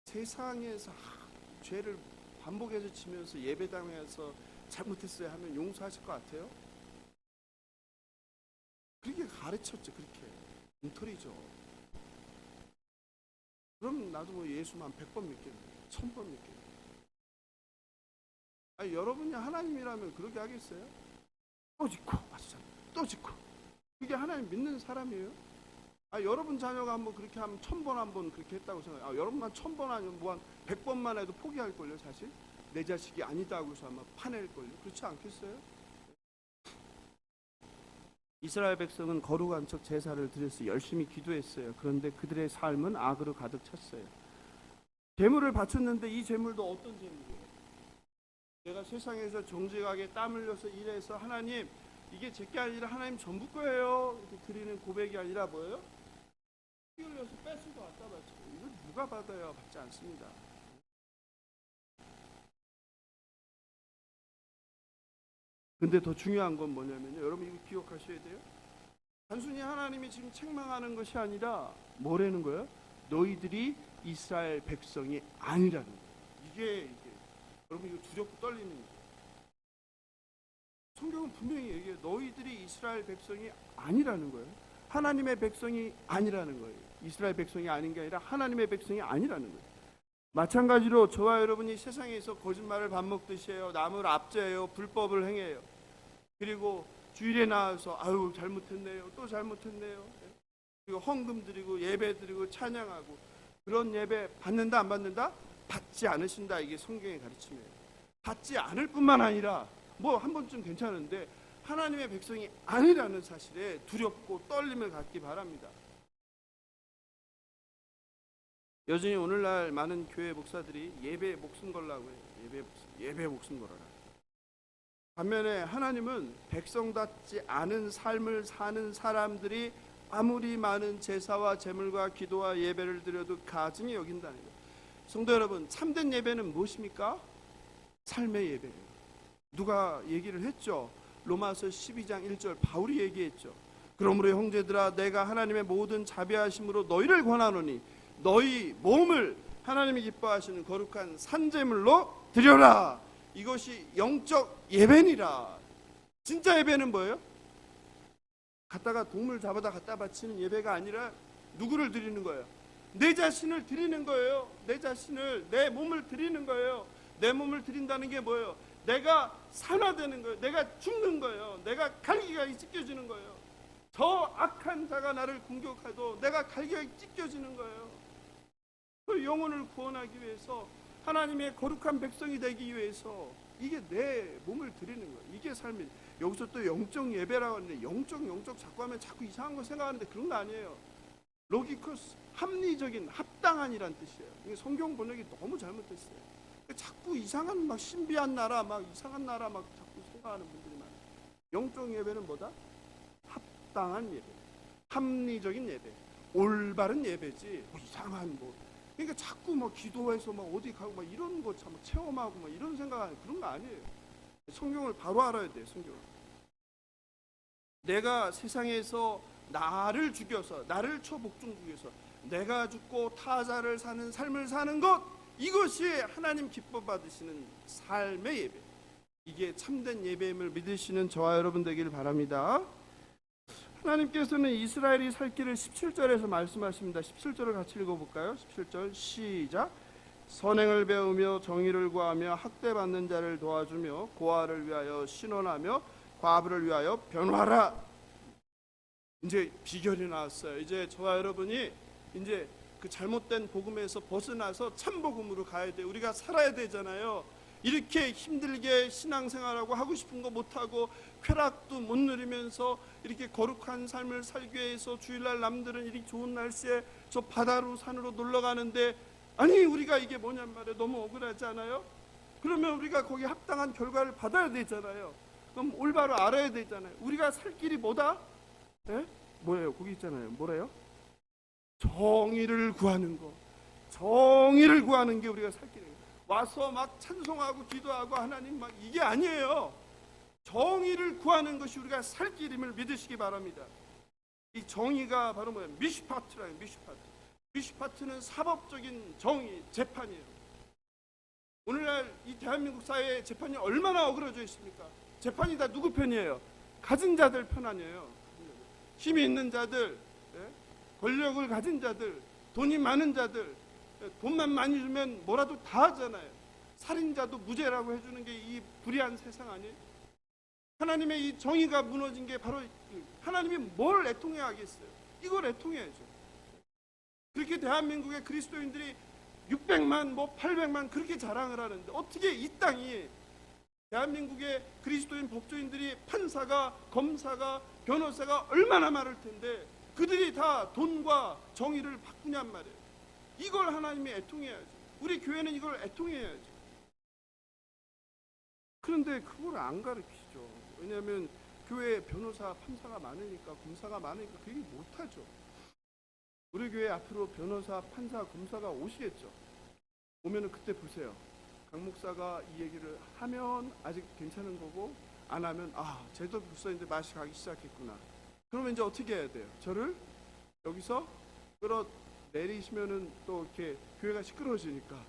세상에서 죄를 반복해서 지면서 예배당에서 잘못했어요 하면 용서하실 것 같아요? 그렇게 가르쳤죠. 그렇게 엉터리죠. 그럼 나도 뭐 예수만 100번 믿겠네, 1000번 믿겠네. 여러분이 하나님이라면 그렇게 하겠어요? 또 짓고 맞잖아요. 또 짓고. 그게 하나님 믿는 사람이에요? 여러분 자녀가 한번 그렇게 하면 1000번 한번 그렇게 했다고 생각해요. 여러분만 1000번 아니면 뭐 한 100번만 해도 포기할걸요. 사실 내 자식이 아니다고 해서 아마 파낼걸요. 그렇지 않겠어요? 이스라엘 백성은 거룩한 척 제사를 드렸어요. 열심히 기도했어요. 그런데 그들의 삶은 악으로 가득 찼어요. 제물을 바쳤는데 이 제물도 어떤 제물이에요? 내가 세상에서 정직하게 땀 흘려서 일해서 하나님 이게 제게 아니라 하나님 전부 거예요 이렇게 드리는 고백이 아니라 뭐예요? 피 흘려서 뺏은 거 갖다 바치고. 이걸 누가 받아요? 받지 않습니다. 근데 더 중요한 건 뭐냐면요, 여러분 이거 기억하셔야 돼요. 단순히 하나님이 지금 책망하는 것이 아니라 뭐라는 거예요? 너희들이 이스라엘 백성이 아니라는 거예요. 이게 여러분 이거 두렵고 떨리는 거예요. 성경은 분명히 얘기해요. 너희들이 이스라엘 백성이 아니라는 거예요. 하나님의 백성이 아니라는 거예요. 이스라엘 백성이 아닌 게 아니라 하나님의 백성이 아니라는 거예요. 마찬가지로 저와 여러분이 세상에서 거짓말을 밥 먹듯이 해요. 남을 압제해요. 불법을 행해요. 그리고 주일에 나와서 아유 잘못했네요. 또 잘못했네요. 그리고 헌금 드리고 예배 드리고 찬양하고 그런 예배 받는다 안 받는다? 받지 않으신다. 이게 성경의 가르침이에요. 받지 않을 뿐만 아니라 뭐 한 번쯤 괜찮은데 하나님의 백성이 아니라는 사실에 두렵고 떨림을 갖기 바랍니다. 여전히 오늘날 많은 교회 목사들이 예배에 목숨 걸라고 해요. 예배 목숨 걸어라. 반면에 하나님은 백성답지 않은 삶을 사는 사람들이 아무리 많은 제사와 제물과 기도와 예배를 드려도 가증히 여긴다는 거예요. 성도 여러분, 참된 예배는 무엇입니까? 삶의 예배예요. 누가 얘기를 했죠? 로마서 12장 1절 바울이 얘기했죠. 그러므로 형제들아 내가 하나님의 모든 자비하심으로 너희를 권하노니 너희 몸을 하나님이 기뻐하시는 거룩한 산제물로 드려라. 이것이 영적 예배니라. 진짜 예배는 뭐예요? 갖다가 동물 잡아다 갖다 바치는 예배가 아니라 누구를 드리는 거예요? 내 자신을 드리는 거예요. 내 자신을, 내 몸을 드리는 거예요. 내 몸을 드린다는 게 뭐예요? 내가 산화되는 거예요. 내가 죽는 거예요. 내가 갈기가 찢겨지는 거예요. 저 악한 자가 나를 공격해도 내가 갈기가 찢겨지는 거예요. 그 영혼을 구원하기 위해서 하나님의 거룩한 백성이 되기 위해서 이게 내 몸을 드리는 거예요. 이게 삶이. 여기서 또 영적 예배라고 하는데 영적 자꾸 하면 자꾸 이상한 거 생각하는데 그런 거 아니에요. 로기코스, 합리적인, 합당한이란 뜻이에요. 이게 성경 번역이 너무 잘못됐어요. 자꾸 이상한 막 신비한 나라, 막 이상한 나라 막 자꾸 생각하는 분들이 많아요. 영적 예배는 뭐다? 합당한 예배, 합리적인 예배, 올바른 예배지. 뭐 이상한 뭐. 그러니까 자꾸 막 기도해서 막 어디 가고 막 이런 거 참 체험하고 막 이런 생각하는 그런 거 아니에요. 성경을 바로 알아야 돼요. 성경을. 내가 세상에서 나를 죽여서 나를 초복종 죽여서 내가 죽고 타자를 사는 삶을 사는 것, 이것이 하나님 기뻐 받으시는 삶의 예배. 이게 참된 예배임을 믿으시는 저와 여러분 되길 바랍니다. 하나님께서는 이스라엘이 살 길을 17절에서 말씀하십니다. 17절을 같이 읽어볼까요? 17절 시작. 선행을 배우며 정의를 구하며 학대받는 자를 도와주며 고아를 위하여 신원하며 과부를 위하여 변화하라. 이제 비결이 나왔어요. 이제 저와 여러분이 이제 그 잘못된 복음에서 벗어나서 참 복음으로 가야 돼요. 우리가 살아야 되잖아요. 이렇게 힘들게 신앙생활하고 하고 싶은 거 못하고 쾌락도 못 누리면서 이렇게 거룩한 삶을 살기 위해서 주일날 남들은 이렇게 좋은 날씨에 저 바다로 산으로 놀러 가는데 아니 우리가 이게 뭐냔 말이에요. 너무 억울하지 않아요? 그러면 우리가 거기 합당한 결과를 받아야 되잖아요. 그럼 올바로 알아야 되잖아요. 우리가 살 길이 뭐다? 네? 뭐예요? 거기 있잖아요. 뭐래요? 정의를 구하는 거. 정의를 구하는 게 우리가 살 길이에요. 와서 막 찬송하고 기도하고 하나님 막 이게 아니에요. 정의를 구하는 것이 우리가 살 길임을 믿으시기 바랍니다. 이 정의가 바로 뭐예요? 미슈파트라요. 미슈파트는 사법적인 정의, 재판이에요. 오늘날 이 대한민국 사회의 재판이 얼마나 어그러져 있습니까? 재판이 다 누구 편이에요? 가진 자들 편 아니에요. 힘이 있는 자들, 권력을 가진 자들, 돈이 많은 자들, 돈만 많이 주면 뭐라도 다 하잖아요. 살인자도 무죄라고 해주는 게 이 불의한 세상 아니에요? 하나님의 이 정의가 무너진 게 바로 하나님이 뭘 애통해 하겠어요? 이걸 애통해야죠. 그렇게 대한민국의 그리스도인들이 600만, 뭐 800만 그렇게 자랑을 하는데 어떻게 이 땅이 대한민국의 그리스도인 법조인들이 판사가, 검사가, 변호사가 얼마나 많을 텐데 그들이 다 돈과 정의를 바꾸냔 말이에요. 이걸 하나님이 애통해야죠. 우리 교회는 이걸 애통해야죠. 그런데 그걸 안 가르치죠. 왜냐하면 교회에 변호사, 판사가 많으니까, 검사가 많으니까 그 얘기 못하죠. 우리 교회 앞으로 변호사, 판사, 검사가 오시겠죠. 오면은 그때 보세요. 강 목사가 이 얘기를 하면 아직 괜찮은 거고 안 하면 쟤도 벌써 이제 맛이 가기 시작했구나. 그러면 이제 어떻게 해야 돼요? 저를 여기서 내리시면은 또 이렇게 교회가 시끄러워지니까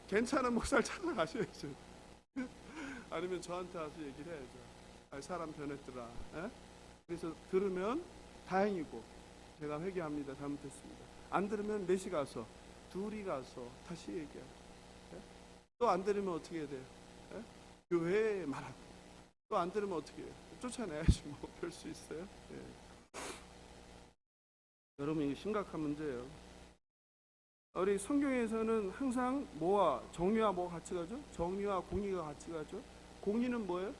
괜찮은 목사를 찾아가셔야죠. 아니면 저한테 와서 얘기를 해야죠. 아, 사람 변했더라. 에? 그래서 들으면 다행이고 제가 회개합니다. 잘못했습니다. 안 들으면 넷이 가서 둘이 가서 다시 얘기하고 또 안 들으면 어떻게 해야 돼요? 에? 교회에 말하고 또 안 들으면 어떻게 해요? 쫓아내야지 뭐 별 수 있어요. 예. 여러분 이게 심각한 문제예요. 우리 성경에서는 항상 뭐와 정의와 뭐가 같이 가죠? 정의와 공의가 같이 가죠. 공의는 뭐예요?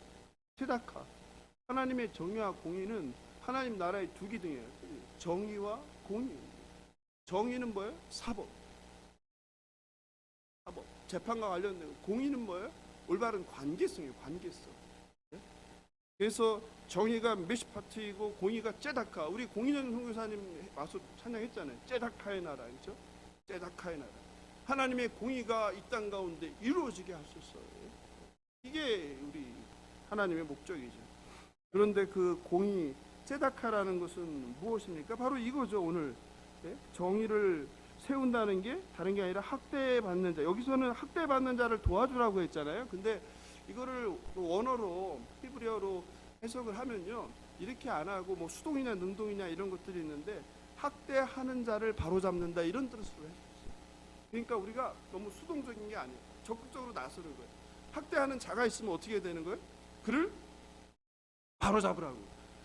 체다카. 하나님의 정의와 공의는 하나님 나라의 두 기둥이에요. 정의와 공의. 정의는 뭐예요? 사법. 사법. 재판과 관련된 거. 공의는 뭐예요? 올바른 관계성이에요. 관계성. 네? 그래서 정의가 메시파트이고 공의가 제다카. 우리 공의전 선교사님 와서 찬양했잖아요. 제다카의 나라. 그렇죠? 제다카의 나라. 하나님의 공의가 이 땅 가운데 이루어지게 하소서. 이게 우리 하나님의 목적이죠. 그런데 그 공의 제다카라는 것은 무엇입니까? 바로 이거죠. 오늘 정의를 세운다는 게 다른 게 아니라 학대받는 자. 여기서는 학대받는 자를 도와주라고 했잖아요. 근데 이거를 원어로 히브리어로 해석을 하면요, 이렇게 안 하고 뭐 수동이냐 능동이냐 이런 것들이 있는데 학대하는 자를 바로잡는다 이런 뜻으로 해줬어요. 그러니까 우리가 너무 수동적인 게 아니에요. 적극적으로 나서는 거예요. 학대하는 자가 있으면 어떻게 되는 거예요? 그를 바로잡으라고.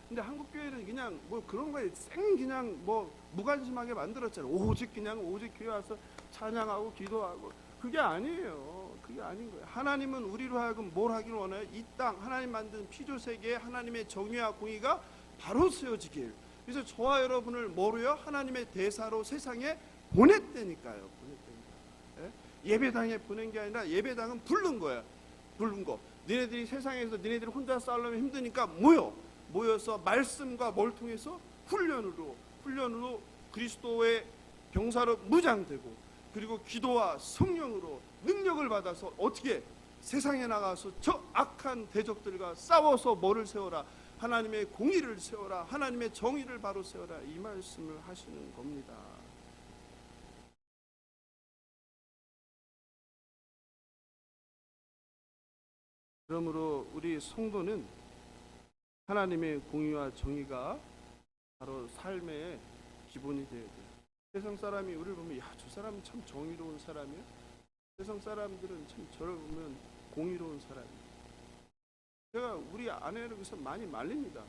근데 한국 교회는 그냥 뭐 그런 거에 그냥 뭐 무관심하게 만들었잖아요. 오직 교회 와서 찬양하고 기도하고. 그게 아니에요. 그게 아닌 거예요. 하나님은 우리로 하여금 뭘 하기를 원해요? 이 땅 하나님 만든 피조 세계에 하나님의 정의와 공의가 바로 세워지길. 그래서 저와 여러분을 뭐로요? 하나님의 대사로 세상에 보냈다니까요. 예배당에 보낸 게 아니라 예배당은 부른 거야. 부른 거. 너네들이 세상에서 너네들이 혼자 싸우려면 힘드니까 모여서 말씀과 뭘 통해서 훈련으로 그리스도의 병사로 무장되고, 그리고 기도와 성령으로 능력을 받아서 어떻게 세상에 나가서 저 악한 대적들과 싸워서 뭐를 세워라? 하나님의 공의를 세워라. 하나님의 정의를 바로 세워라. 이 말씀을 하시는 겁니다. 그러므로 우리 성도는 하나님의 공의와 정의가 바로 삶의 기본이 되어야 돼요. 세상 사람이 우리를 보면 저 사람은 참 정의로운 사람이야. 세상 사람들은 참 저를 보면 공의로운 사람이야. 제가 우리 아내를 그래서 많이 말립니다.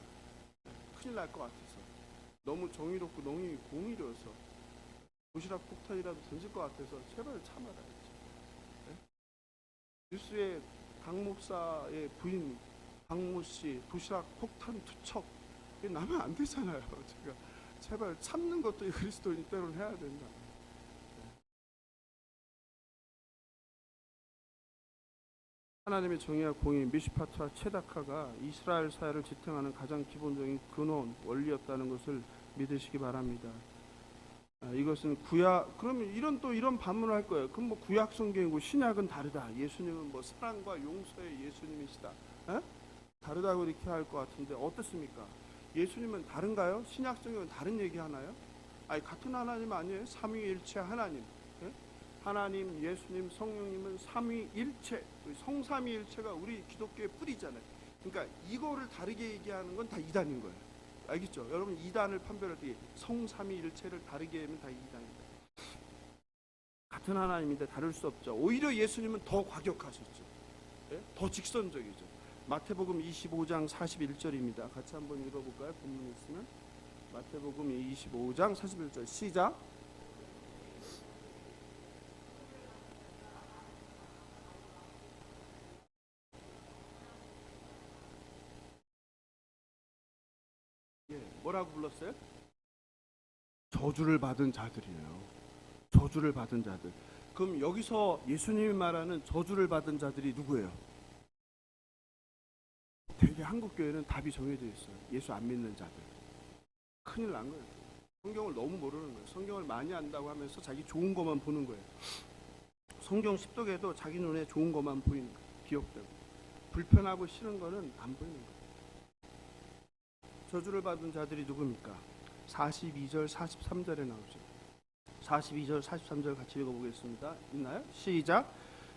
큰일 날 것 같아서. 너무 정의롭고 너무 공의로워서 도시락 폭탄이라도 던질 것 같아서 제발 참아라. 네? 뉴스에 강 목사의 부인 박모 씨 도시락 폭탄 투척, 이게 나면 안 되잖아요. 제가 제발 참는 것도 그리스도인 때로는 해야 된다. 하나님의 정의와 공의, 미시파트와 체다카가 이스라엘 사회를 지탱하는 가장 기본적인 근원, 원리였다는 것을 믿으시기 바랍니다. 이것은 구약, 그러면 이런 반문을 할 거예요. 그럼 뭐 구약 성경이고 신약은 다르다. 예수님은 뭐 사랑과 용서의 예수님이시다. 다르다고 이렇게 할 것 같은데 어떻습니까? 예수님은 다른가요? 신약 성경은 다른 얘기 하나요? 아니, 같은 하나님 아니에요? 삼위일체 하나님. 하나님, 예수님, 성령님은 삼위일체, 성삼위일체가 우리 기독교의 뿌리잖아요. 그러니까 이거를 다르게 얘기하는 건 다 이단인 거예요. 알겠죠? 여러분 이단을 판별할 때 성삼위일체를 다르게 하면 다 이단입니다. 같은 하나님인데 다를 수 없죠. 오히려 예수님은 더 과격하셨죠. 더 직선적이죠. 마태복음 25장 41절입니다. 같이 한번 읽어볼까요? 본문 있으면 마태복음 25장 41절 시작. 뭐라고 불렀어요? 저주를 받은 자들이에요. 저주를 받은 자들. 그럼 여기서 예수님이 말하는 저주를 받은 자들이 누구예요? 되게 한국 교회는 답이 정해져 있어요. 예수 안 믿는 자들. 큰일 난 거예요. 성경을 너무 모르는 거예요. 성경을 많이 안다고 하면서 자기 좋은 것만 보는 거예요. 성경 습독에도 자기 눈에 좋은 것만 보이는 거예요. 기억되고. 불편하고 싫은 거는 안 보이는 거예요. 저주를 받은 자들이 누굽니까? 42절 43절에 나오죠. 42절 43절 같이 읽어보겠습니다. 있나요? 시작.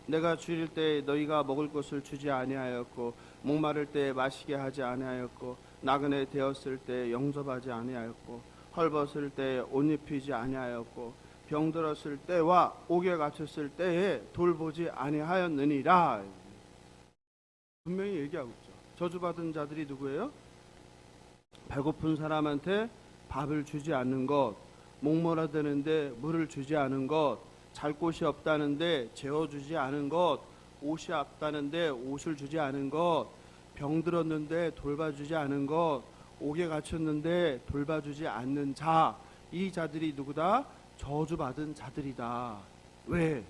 내가 줄일 때 너희가 먹을 것을 주지 아니하였고 목마를 때 마시게 하지 아니하였고 나그네 되었을 때 영접하지 아니하였고 헐벗을 때 옷 입히지 아니하였고 병들었을 때와 옥에 갇혔을 때에 돌보지 아니하였느니라. 분명히 얘기하고 있죠. 저주받은 자들이 누구예요? 배고픈 사람한테 밥을 주지 않는 것, 목마르다는데 물을 주지 않은 것, 잘 곳이 없다는데 재워주지 않은 것, 옷이 없다는데 옷을 주지 않은 것, 병들었는데 돌봐주지 않은 것, 옥에 갇혔는데 돌봐주지 않는 자, 이 자들이 누구다? 저주받은 자들이다. 왜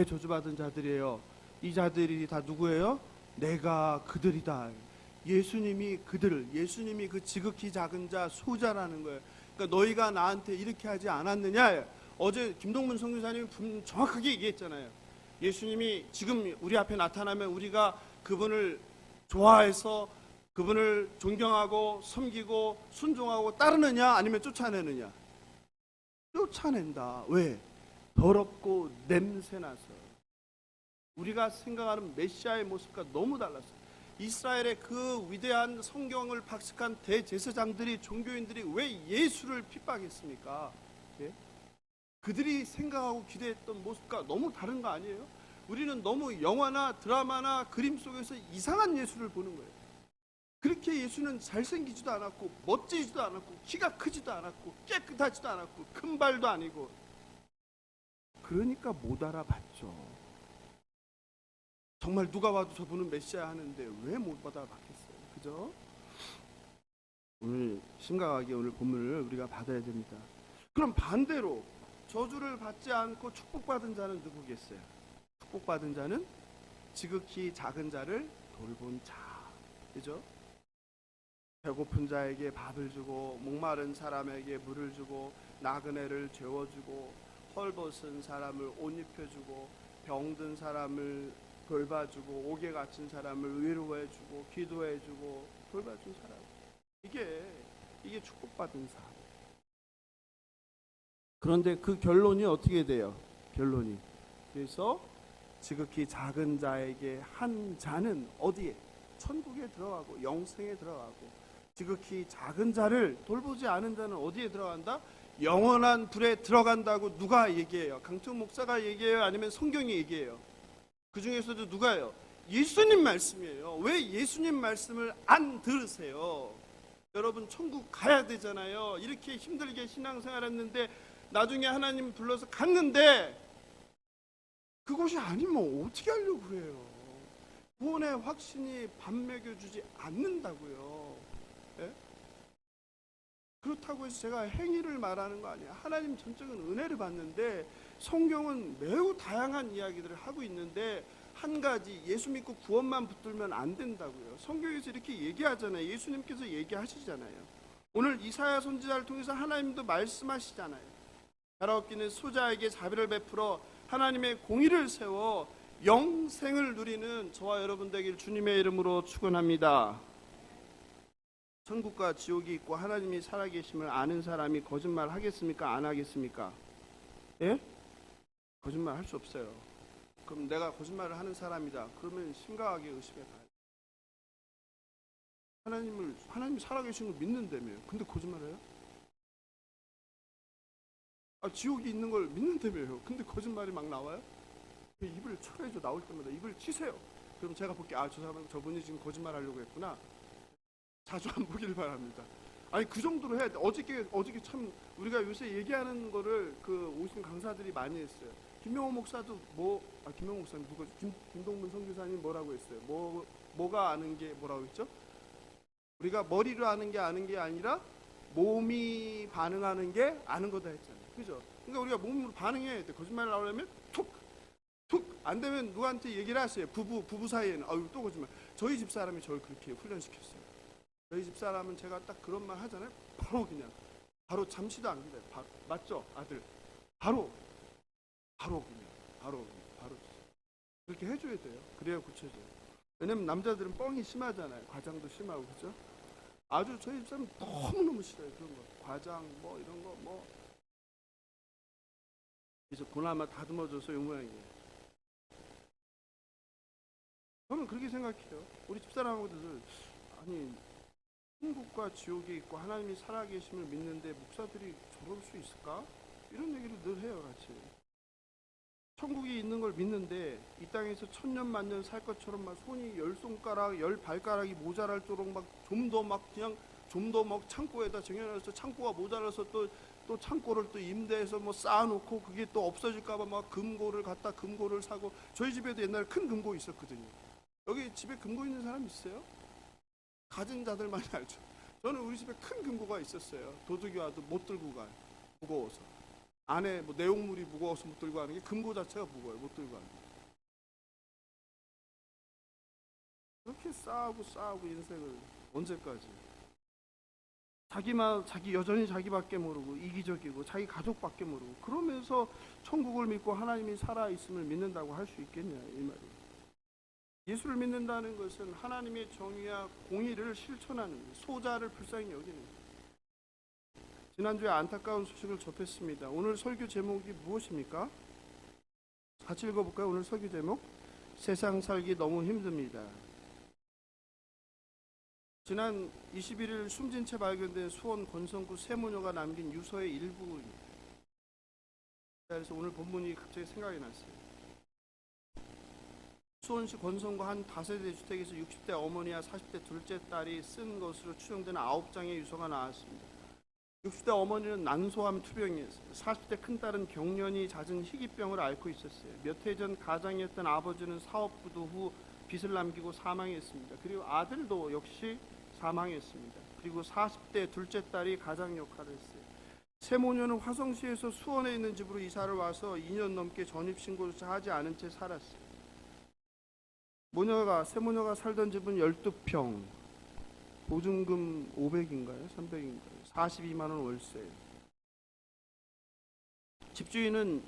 저주받은 자들이에요? 이 자들이 다 누구예요? 내가 그들이다. 예수님이 예수님이 그 지극히 작은 자, 소자라는 거예요. 그러니까 너희가 나한테 이렇게 하지 않았느냐? 어제 김동문 선교사님이 정확하게 얘기했잖아요. 예수님이 지금 우리 앞에 나타나면 우리가 그분을 좋아해서 그분을 존경하고 섬기고 순종하고 따르느냐 아니면 쫓아내느냐? 쫓아낸다. 왜? 더럽고 냄새나서. 우리가 생각하는 메시아의 모습과 너무 달랐어요. 이스라엘의 그 위대한 성경을 박식한 대제사장들이, 종교인들이 왜 예수를 핍박했습니까? 예? 그들이 생각하고 기대했던 모습과 너무 다른 거 아니에요? 우리는 너무 영화나 드라마나 그림 속에서 이상한 예수를 보는 거예요. 그렇게 예수는 잘생기지도 않았고 멋지지도 않았고 키가 크지도 않았고 깨끗하지도 않았고 큰 발도 아니고, 그러니까 못 알아봤죠. 정말 누가 봐도 저분은 메시아 하는데 왜 못 알아봤겠어요? 그죠? 오늘 심각하게 오늘 본문을 우리가 받아야 됩니다. 그럼 반대로 저주를 받지 않고 축복받은 자는 누구겠어요? 축복받은 자는 지극히 작은 자를 돌본 자. 그죠? 배고픈 자에게 밥을 주고 목마른 사람에게 물을 주고 나그네를 재워주고 헐벗은 사람을 옷 입혀주고 병든 사람을 돌봐주고 옥에 갇힌 사람을 위로해주고 기도해주고 돌봐준 사람. 이게 축복받은 삶. 그런데 그 결론이 어떻게 돼요? 결론이. 그래서 지극히 작은 자에게 한 자는 어디에? 천국에 들어가고 영생에 들어가고, 지극히 작은 자를 돌보지 않은 자는 어디에 들어간다? 영원한 불에 들어간다고 누가 얘기해요? 강청 목사가 얘기해요? 아니면 성경이 얘기해요? 그 중에서도 누가요? 예수님 말씀이에요. 왜 예수님 말씀을 안 들으세요? 여러분 천국 가야 되잖아요. 이렇게 힘들게 신앙생활했는데 나중에 하나님 불러서 갔는데 그곳이 아니면 어떻게 하려고 그래요? 구원의 확신이 밥 먹여주지 않는다고요. 예? 그렇다고 해서 제가 행위를 말하는 거 아니에요. 하나님 전적인 은혜를 받는데 성경은 매우 다양한 이야기들을 하고 있는데 한 가지, 예수 믿고 구원만 붙들면 안 된다고요. 성경에서 이렇게 얘기하잖아요. 예수님께서 얘기하시잖아요. 오늘 이사야 선지자를 통해서 하나님도 말씀하시잖아요. 가라앉기는 소자에게 자비를 베풀어 하나님의 공의를 세워 영생을 누리는 저와 여러분 되길 주님의 이름으로 축원합니다. 천국과 지옥이 있고 하나님이 살아계심을 아는 사람이 거짓말 하겠습니까? 안 하겠습니까? 예? 거짓말 할 수 없어요. 그럼 내가 거짓말을 하는 사람이다. 그러면 심각하게 의심해 봐요. 하나님이 살아계신 걸 믿는다며요. 근데 거짓말해요? 지옥이 있는 걸 믿는다며요. 근데 거짓말이 막 나와요? 입을 쳐야죠. 나올 때마다 입을 치세요. 그럼 제가 볼게, 저분이 지금 거짓말 하려고 했구나. 자주 안 보기를 바랍니다. 아니 그 정도로 해야 돼. 어저께 참 우리가 요새 얘기하는 거를 그 오신 강사들이 많이 했어요. 김명호 목사도 김명호 목사님 누구죠? 김동문 선교사님 뭐라고 했어요? 뭐가 아는 게 뭐라고 했죠? 우리가 머리로 아는 게 아니라 몸이 반응하는 게 아는 거다 했잖아요. 그죠? 그러니까 우리가 몸으로 반응해야 돼. 거짓말 나오려면 툭 안 되면 누구한테 얘기를 하세요. 부부 사이에는 또 거짓말. 저희 집 사람이 저를 그렇게 훈련시켰어요. 저희 집 사람은 제가 딱 그런 말 하잖아요. 바로 잠시도 안 기다려. 맞죠, 아들? 바로 그렇게 해줘야 돼요. 그래야 고쳐져요. 왜냐면 남자들은 뻥이 심하잖아요. 과장도 심하고, 그죠? 아주 저희 집 사람 너무너무 싫어요. 그런 거. 과장 이런 거 그래서 고나마 다듬어줘서 이 모양이에요. 저는 그렇게 생각해요. 우리 집사람하고들 아니 천국과 지옥이 있고 하나님이 살아계심을 믿는데 목사들이 저럴 수 있을까? 이런 얘기를 늘 해요. 같이 천국이 있는 걸 믿는데 이 땅에서 천년 만년 살 것처럼 막 손이 10손가락 10발가락이 모자랄 도록 막 좀 더 막 그냥 좀 더 막 창고에다 정해놔서 창고가 모자라서 또 창고를 또 임대해서 뭐 쌓아놓고 그게 또 없어질까봐 막 금고를 갖다 금고를 사고, 저희 집에도 옛날에 큰 금고 있었거든요. 여기 집에 금고 있는 사람 있어요? 가진 자들만이 알죠. 저는 우리 집에 큰 금고가 있었어요. 도둑이 와도 못 들고 가요. 무거워서. 안에 뭐 내용물이 무거워서 못 들고 가는 게 금고 자체가 무거워요. 못 들고 가는 게. 그렇게 싸우고 인생을 언제까지? 자기 여전히 자기밖에 모르고 이기적이고 자기 가족밖에 모르고 그러면서 천국을 믿고 하나님이 살아 있음을 믿는다고 할 수 있겠냐 이 말이에요. 예수를 믿는다는 것은 하나님의 정의와 공의를 실천하는 거예요. 소자를 불쌍히 여기는 거예요. 지난주에 안타까운 소식을 접했습니다. 오늘 설교 제목이 무엇입니까? 같이 읽어볼까요? 오늘 설교 제목 세상 살기 너무 힘듭니다. 지난 21일 숨진 채 발견된 수원 권성구 세모녀가 남긴 유서의 일부입니다. 그래서 오늘 본문이 갑자기 생각이 났어요. 수원시 권성구 한 다세대 주택에서 60대 어머니와 40대 둘째 딸이 쓴 것으로 추정되는 9장의 유서가 나왔습니다. 60대 어머니는 난소암 투병이었어요. 40대 큰딸은 경련이 잦은 희귀병을 앓고 있었어요. 몇 해 전 가장이었던 아버지는 사업부도 후 빚을 남기고 사망했습니다. 그리고 아들도 역시 사망했습니다. 그리고 40대 둘째 딸이 가장 역할을 했어요. 세모녀는 화성시에서 수원에 있는 집으로 이사를 와서 2년 넘게 전입신고조차 하지 않은 채 살았어요. 세모녀가 살던 집은 12평, 보증금 500인가요? 300인가요? 42만 원 월세예요. 집주인은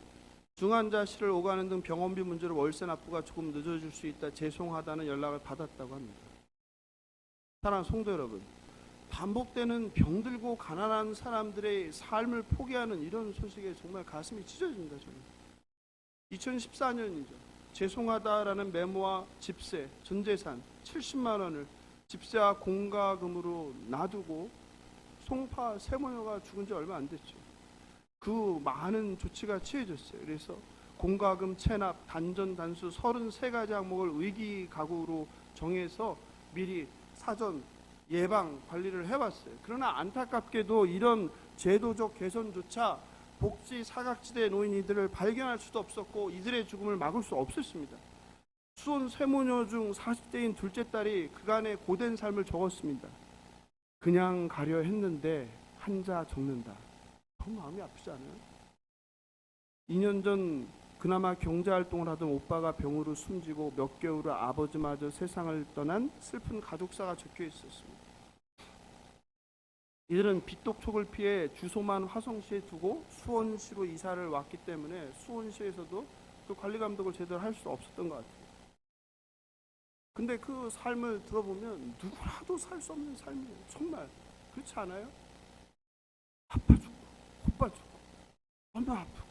중환자실을 오가는 등 병원비 문제로 월세 납부가 조금 늦어질 수 있다 죄송하다는 연락을 받았다고 합니다. 사랑하는 성도 여러분, 반복되는 병들고 가난한 사람들의 삶을 포기하는 이런 소식에 정말 가슴이 찢어집니다. 저는 2014년이죠. 죄송하다라는 메모와 집세, 전재산 70만 원을 집세와 공과금으로 놔두고 송파 세모녀가 죽은 지 얼마 안 됐죠. 그 많은 조치가 취해졌어요. 그래서 공과금 체납, 단전, 단수 33가지 항목을 의기각오로 정해서 미리 사전 예방 관리를 해왔어요. 그러나 안타깝게도 이런 제도적 개선조차 복지 사각지대에 놓인 이들을 발견할 수도 없었고 이들의 죽음을 막을 수 없었습니다. 수원 세모녀 중 40대인 둘째 딸이 그간의 고된 삶을 적었습니다. 그냥 가려 했는데 한자 적는다. 너무 마음이 아프지 않아요? 2년 전 그나마 경제활동을 하던 오빠가 병으로 숨지고 몇 개월 후 아버지마저 세상을 떠난 슬픈 가족사가 적혀 있었습니다. 이들은 빚독촉을 피해 주소만 화성시에 두고 수원시로 이사를 왔기 때문에 수원시에서도 그 관리감독을 제대로 할 수 없었던 것 같아요. 근데 그 삶을 들어보면 누구라도 살 수 없는 삶이에요. 정말 그렇지 않아요? 아파 죽고 고파 죽고 너무 아프고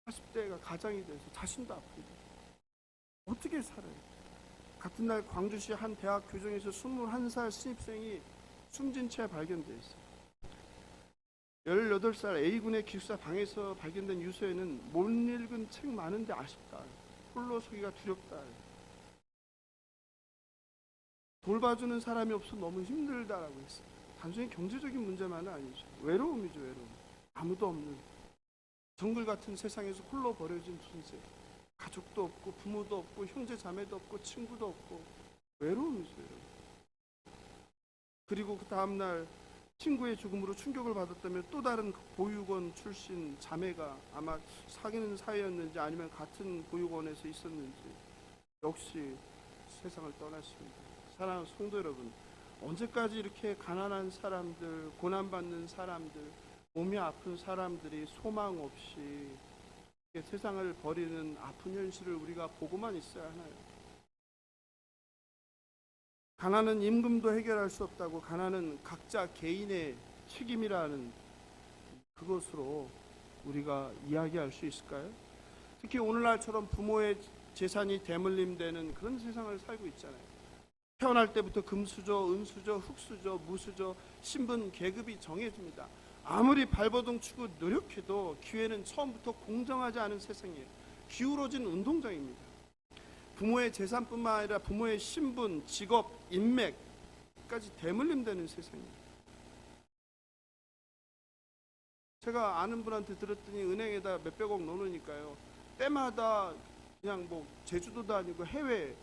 40대가 가장이 돼서 자신도 아픈데 어떻게 살아요? 같은 날 광주시 한 대학 교정에서 21살 신입생이 숨진 채 발견됐어요. 18살 A군의 기숙사 방에서 발견된 유서에는 못 읽은 책 많은데 아쉽다. 홀로 서기가 두렵다. 돌봐주는 사람이 없어 너무 힘들다라고 했어요. 단순히 경제적인 문제만은 아니죠. 외로움이죠, 외로움. 아무도 없는 정글 같은 세상에서 홀로 버려진 존재. 가족도 없고 부모도 없고 형제 자매도 없고 친구도 없고 외로움이죠, 외로움. 그리고 그 다음날 친구의 죽음으로 충격을 받았다면 또 다른 보육원 출신 자매가 아마 사귀는 사이였는지 아니면 같은 보육원에서 있었는지 역시 세상을 떠났습니다. 사랑하는 성도 여러분, 언제까지 이렇게 가난한 사람들, 고난받는 사람들, 몸이 아픈 사람들이 소망 없이 세상을 버리는 아픈 현실을 우리가 보고만 있어야 하나요? 가난은 임금도 해결할 수 없다고, 가난은 각자 개인의 책임이라는 그것으로 우리가 이야기할 수 있을까요? 특히 오늘날처럼 부모의 재산이 대물림되는 그런 세상을 살고 있잖아요. 태어날 때부터 금수저, 은수저, 흙수저, 무수저, 신분, 계급이 정해집니다. 아무리 발버둥 치고 노력해도 기회는 처음부터 공정하지 않은 세상이에요. 기울어진 운동장입니다. 부모의 재산뿐만 아니라 부모의 신분, 직업, 인맥까지 대물림되는 세상이에요. 제가 아는 분한테 들었더니 은행에다 몇백억 넣으니까요, 때마다 그냥 뭐 제주도도 아니고 해외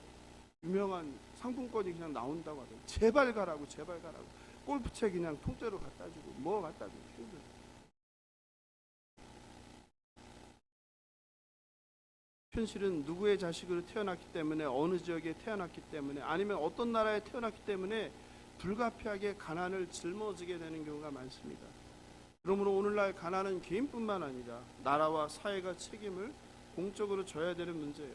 유명한 상품권이 그냥 나온다고 하더라고요. 제발 가라고, 제발 가라고. 골프채 그냥 통째로 갖다 주고 뭐 갖다 주고. 현실은 누구의 자식으로 태어났기 때문에, 어느 지역에 태어났기 때문에, 아니면 어떤 나라에 태어났기 때문에 불가피하게 가난을 짊어지게 되는 경우가 많습니다. 그러므로 오늘날 가난은 개인뿐만 아니라 나라와 사회가 책임을 공적으로 져야 되는 문제예요.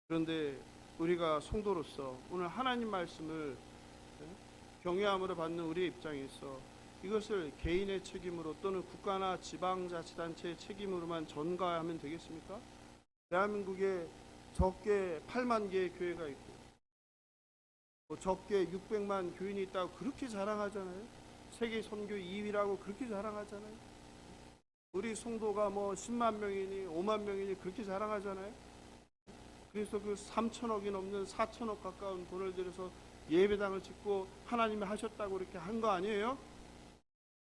그런데 우리가 성도로서 오늘 하나님 말씀을 경외함으로 받는 우리의 입장에서 이것을 개인의 책임으로 또는 국가나 지방자치단체의 책임으로만 전가하면 되겠습니까? 대한민국에 적게 8만 개의 교회가 있고 적게 600만 교인이 있다고 그렇게 자랑하잖아요. 세계 선교 2위라고 그렇게 자랑하잖아요. 우리 성도가 뭐 10만 명이니 5만 명이니 그렇게 자랑하잖아요. 그래서 그 3천억이 넘는 4천억 가까운 돈을 들여서 예배당을 짓고 하나님이 하셨다고 이렇게 한 거 아니에요?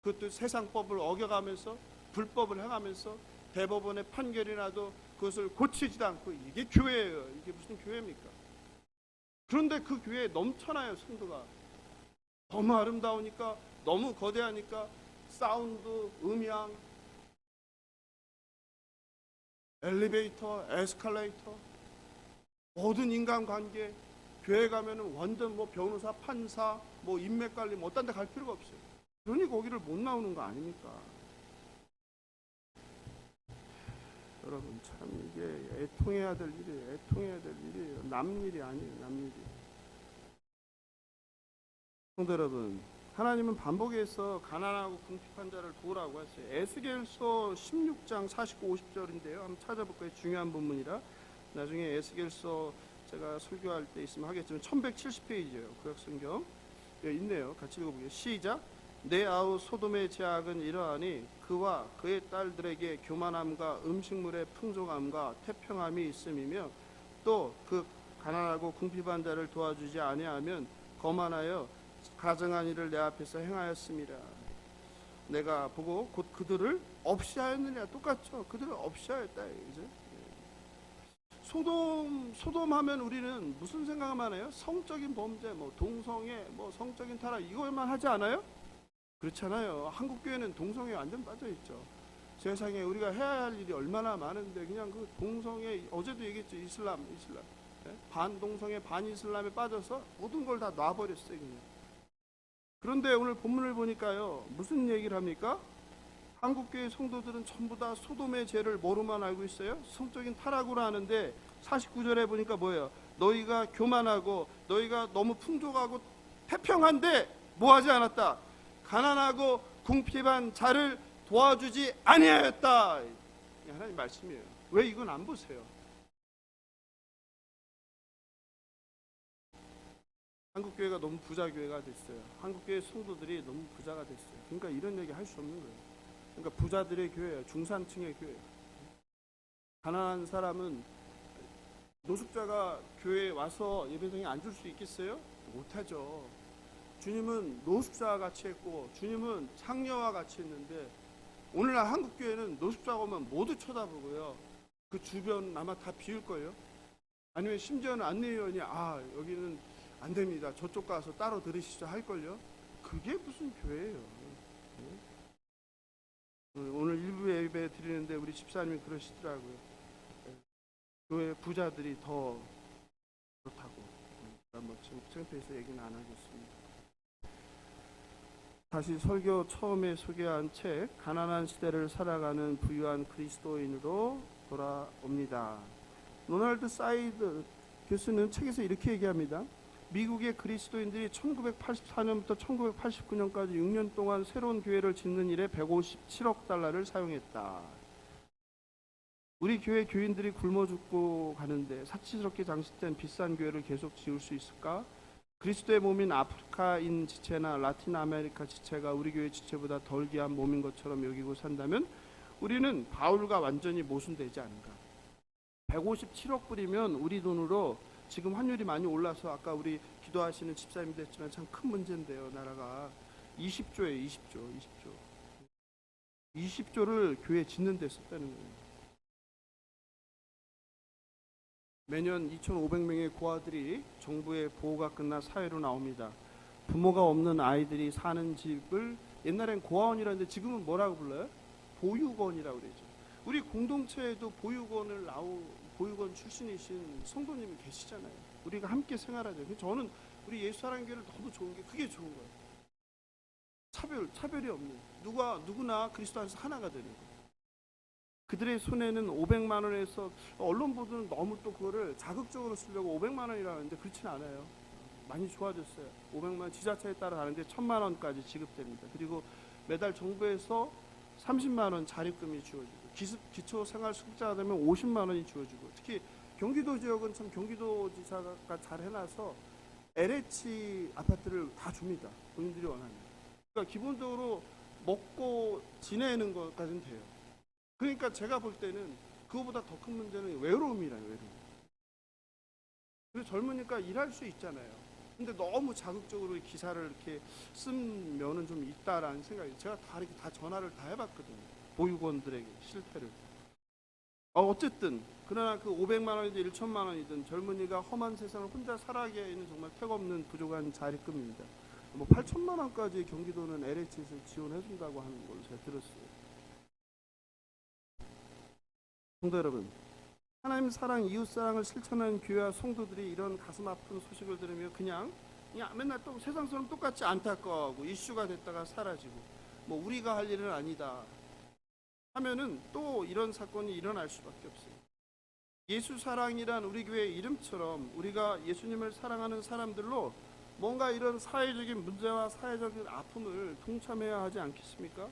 그것도 세상법을 어겨가면서 불법을 행하면서 대법원의 판결이 나도 그것을 고치지도 않고, 이게 교회예요. 이게 무슨 교회입니까? 그런데 그 교회에 넘쳐나요. 성도가 너무 아름다우니까, 너무 거대하니까 사운드, 음향, 엘리베이터, 에스컬레이터, 모든 인간관계, 교회 가면은 완전 뭐 변호사, 판사, 뭐 인맥관리, 뭐 딴 데 갈 필요가 없어요. 그러니 거기를 못 나오는 거 아닙니까? 여러분, 참 이게 애통해야 될 일이에요. 애통해야 될 일이에요. 남 일이 아니에요. 남 일이. 성도 여러분, 하나님은 반복해서 가난하고 궁핍한 자를 도우라고 했어요. 에스겔서 16장 49, 50절인데요. 한번 찾아볼까요? 중요한 본문이라. 나중에 에스겔서 제가 설교할 때 있으면 하겠지만 1170페이지예요. 구약성경. 여기 있네요. 같이 읽어보게요. 시작. 내 아우 소돔의 죄악은 이러하니 그와 그의 딸들에게 교만함과 음식물의 풍족함과 태평함이 있음이며, 또 그 가난하고 궁핍한 자를 도와주지 아니하면 거만하여 가증한 일을 내 앞에서 행하였습니다. 내가 보고 곧 그들을 없이 하였느냐. 똑같죠. 그들을 없이 하였다. 이제 소돔 하면 우리는 무슨 생각만 해요? 성적인 범죄, 뭐 동성애, 뭐 성적인 타락, 이거만 하지 않아요? 그렇잖아요. 한국 교회는 동성애에 완전 빠져 있죠. 세상에 우리가 해야 할 일이 얼마나 많은데 그냥 그 동성애, 어제도 얘기했죠. 이슬람, 반동성애, 반이슬람에 빠져서 모든 걸 다 놔버렸어요. 그냥. 그런데 오늘 본문을 보니까요, 무슨 얘기를 합니까? 한국교회 성도들은 전부 다 소돔의 죄를 뭐로만 알고 있어요? 성적인 타락으로 하는데 49절에 보니까 뭐예요? 너희가 교만하고 너희가 너무 풍족하고 태평한데 뭐 하지 않았다? 가난하고 궁핍한 자를 도와주지 아니하였다. 하나님 말씀이에요. 왜 이건 안 보세요? 한국교회가 너무 부자교회가 됐어요. 한국교회 성도들이 너무 부자가 됐어요. 그러니까 이런 얘기 할 수 없는 거예요. 그러니까 부자들의 교회예요. 중산층의 교회예요. 가난한 사람은, 노숙자가 교회에 와서 예배당에 앉을 수 있겠어요? 못하죠. 주님은 노숙자와 같이 했고 주님은 창녀와 같이 했는데, 오늘날 한국교회는 노숙자가 오면 모두 쳐다보고요, 그 주변 아마 다 비울 거예요. 아니면 심지어는 안내위원이 여기는 안 됩니다, 저쪽 가서 따로 들으시죠 할걸요. 그게 무슨 교회예요. 오늘 일부 예배 드리는데 우리 집사님이 그러시더라고요. 교회 부자들이 더 그렇다고. 뭐 지금 창피해서 얘기는 안 하겠습니다. 다시 설교 처음에 소개한 책, 가난한 시대를 살아가는 부유한 그리스도인으로 돌아옵니다. 로널드 사이드 교수는 책에서 이렇게 얘기합니다. 미국의 그리스도인들이 1984년부터 1989년까지 6년 동안 새로운 교회를 짓는 일에 157억 달러를 사용했다. 우리 교회 교인들이 굶어 죽고 가는데 사치스럽게 장식된 비싼 교회를 계속 지을 수 있을까? 그리스도의 몸인 아프리카인 지체나 라틴 아메리카 지체가 우리 교회 지체보다 덜 귀한 몸인 것처럼 여기고 산다면 우리는 바울과 완전히 모순되지 않은가? 157억 불이면 우리 돈으로 지금 환율이 많이 올라서 아까 우리 기도하시는 집사님도 했지만 참 큰 문제인데요. 나라가 20조예요. 20조를 교회 짓는 데 썼다는 거예요. 매년 2,500명의 고아들이 정부의 보호가 끝나 사회로 나옵니다. 부모가 없는 아이들이 사는 집을 옛날엔 고아원이라는데 지금은 뭐라고 불러요? 보육원이라고 그러죠. 우리 공동체에도 보육원 출신이신 성도님이 계시잖아요. 우리가 함께 생활하죠. 저는 우리 예수사랑교회를 너무 좋은 게 그게 좋은 거예요. 차별이 없는 누구나 그리스도 안에서 하나가 되는 거예요. 그들의 손에는 500만 원에서 언론 보도는 너무 또 그거를 자극적으로 쓰려고 500만 원이라는데 그렇지는 않아요. 많이 좋아졌어요. 500만 원 지자체에 따라 다른데 1,000만 원까지 지급됩니다. 그리고 매달 정부에서 30만 원 자립금이 주어지고 기초생활수급자가 되면 50만 원이 주어지고 특히 경기도 지역은 참 경기도지사가 잘 해놔서 LH 아파트를 다 줍니다. 본인들이 원하면. 그러니까 기본적으로 먹고 지내는 것까지는 돼요. 그러니까 제가 볼 때는 그거보다 더 큰 문제는 외로움이라요. 외로움. 그래서 젊으니까 일할 수 있잖아요. 근데 너무 자극적으로 기사를 이렇게 쓰면은 좀 있다라는 생각이 제가 이렇게 다 전화를 다 해봤거든요. 보육원들에게 실태를. 어쨌든 그러나 그 500만 원이든 1,000만 원이든 젊은이가 험한 세상을 혼자 살아가기에는 정말 택없는 부족한 자립금입니다. 8,000만 원까지 경기도는 LH에서 지원해준다고 하는 걸 제가 들었어요. 성도 여러분, 하나님 사랑, 이웃 사랑을 실천하는 교회와 성도들이 이런 가슴 아픈 소식을 들으며 그냥 맨날 또 세상 사람 똑같이 안타까워하고 이슈가 됐다가 사라지고 우리가 할 일은 아니다 하면은 또 이런 사건이 일어날 수밖에 없어요. 예수 사랑이란 우리 교회의 이름처럼 우리가 예수님을 사랑하는 사람들로 뭔가 이런 사회적인 문제와 사회적인 아픔을 동참해야 하지 않겠습니까?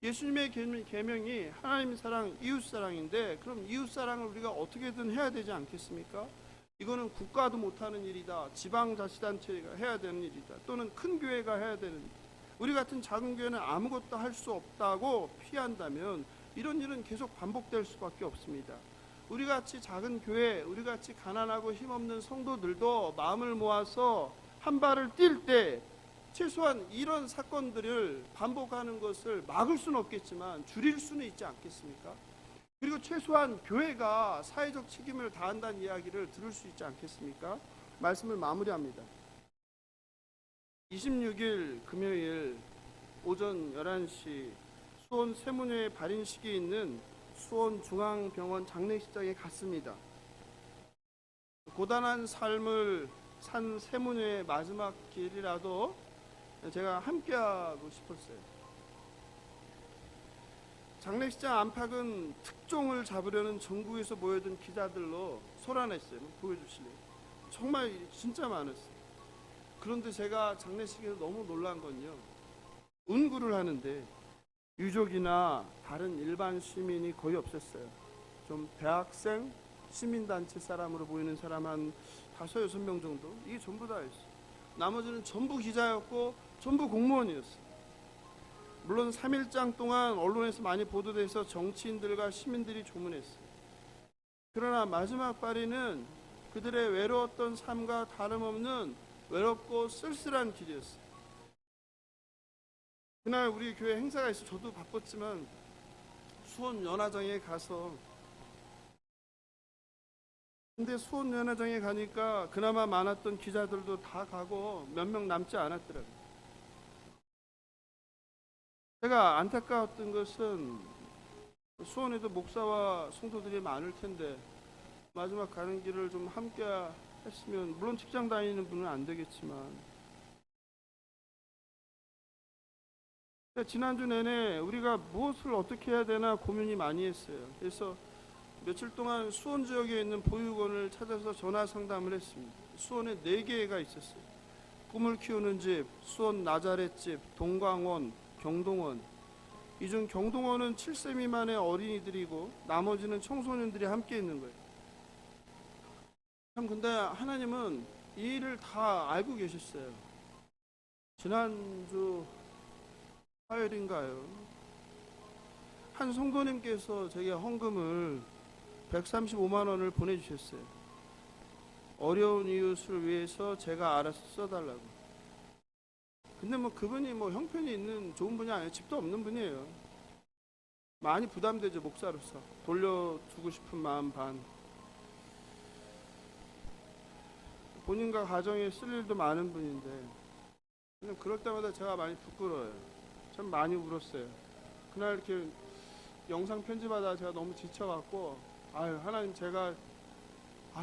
예수님의 계명이 하나님 사랑, 이웃 사랑인데 그럼 이웃 사랑을 우리가 어떻게든 해야 되지 않겠습니까? 이거는 국가도 못하는 일이다. 지방자치단체가 해야 되는 일이다. 또는 큰 교회가 해야 되는 일이다. 우리 같은 작은 교회는 아무것도 할 수 없다고 피한다면 이런 일은 계속 반복될 수밖에 없습니다. 우리같이 작은 교회, 우리같이 가난하고 힘없는 성도들도 마음을 모아서 한 발을 뛸 때 최소한 이런 사건들을 반복하는 것을 막을 수는 없겠지만 줄일 수는 있지 않겠습니까? 그리고 최소한 교회가 사회적 책임을 다한다는 이야기를 들을 수 있지 않겠습니까? 말씀을 마무리합니다. 26일 금요일 오전 11시 수원 세문회의 발인식이 있는 수원중앙병원 장례식장에 갔습니다. 고단한 삶을 산 세문회의 마지막 길이라도 제가 함께하고 싶었어요. 장례식장 안팎은 특종을 잡으려는 전국에서 모여든 기자들로 소란했어요. 보여주실래요? 정말 진짜 많았어요. 그런데 제가 장례식에서 너무 놀란 건요. 운구를 하는데 유족이나 다른 일반 시민이 거의 없었어요. 좀 대학생, 시민단체 사람으로 보이는 사람 한 5, 6명 정도? 이게 전부 다였어요. 나머지는 전부 기자였고 전부 공무원이었어요. 물론 3일장 동안 언론에서 많이 보도돼서 정치인들과 시민들이 조문했어요. 그러나 마지막 발인은 그들의 외로웠던 삶과 다름없는 외롭고 쓸쓸한 길이었어요. 그날 우리 교회 행사가 있어 저도 바빴지만 수원 연화장에 가서 근데 수원 연화장에 가니까 그나마 많았던 기자들도 다 가고 몇 명 남지 않았더라고요. 제가 안타까웠던 것은 수원에도 목사와 성도들이 많을 텐데 마지막 가는 길을 좀 함께 했으면 물론 직장 다니는 분은 안 되겠지만 지난주 내내 우리가 무엇을 어떻게 해야 되나 고민이 많이 했어요. 그래서 며칠 동안 수원 지역에 있는 보육원을 찾아서 전화 상담을 했습니다. 수원에 4개가 있었어요. 꿈을 키우는 집, 수원 나자렛 집, 동광원, 경동원. 이 중 경동원은 7세 미만의 어린이들이고 나머지는 청소년들이 함께 있는 거예요. 참 근데 하나님은 이 일을 다 알고 계셨어요. 지난주 화요일인가요? 한 성도님께서 제게 헌금을 135만 원을 보내주셨어요. 어려운 이웃을 위해서 제가 알아서 써달라고. 근데 뭐 그분이 뭐 형편이 있는 좋은 분이 아니에요. 집도 없는 분이에요. 많이 부담되죠, 목사로서. 돌려주고 싶은 마음 반. 본인과 가정에 쓸 일도 많은 분인데 그냥 그럴 때마다 제가 많이 부끄러워요. 참 많이 울었어요. 그날 이렇게 영상 편집하다 제가 너무 지쳐갖고 아유 하나님 제가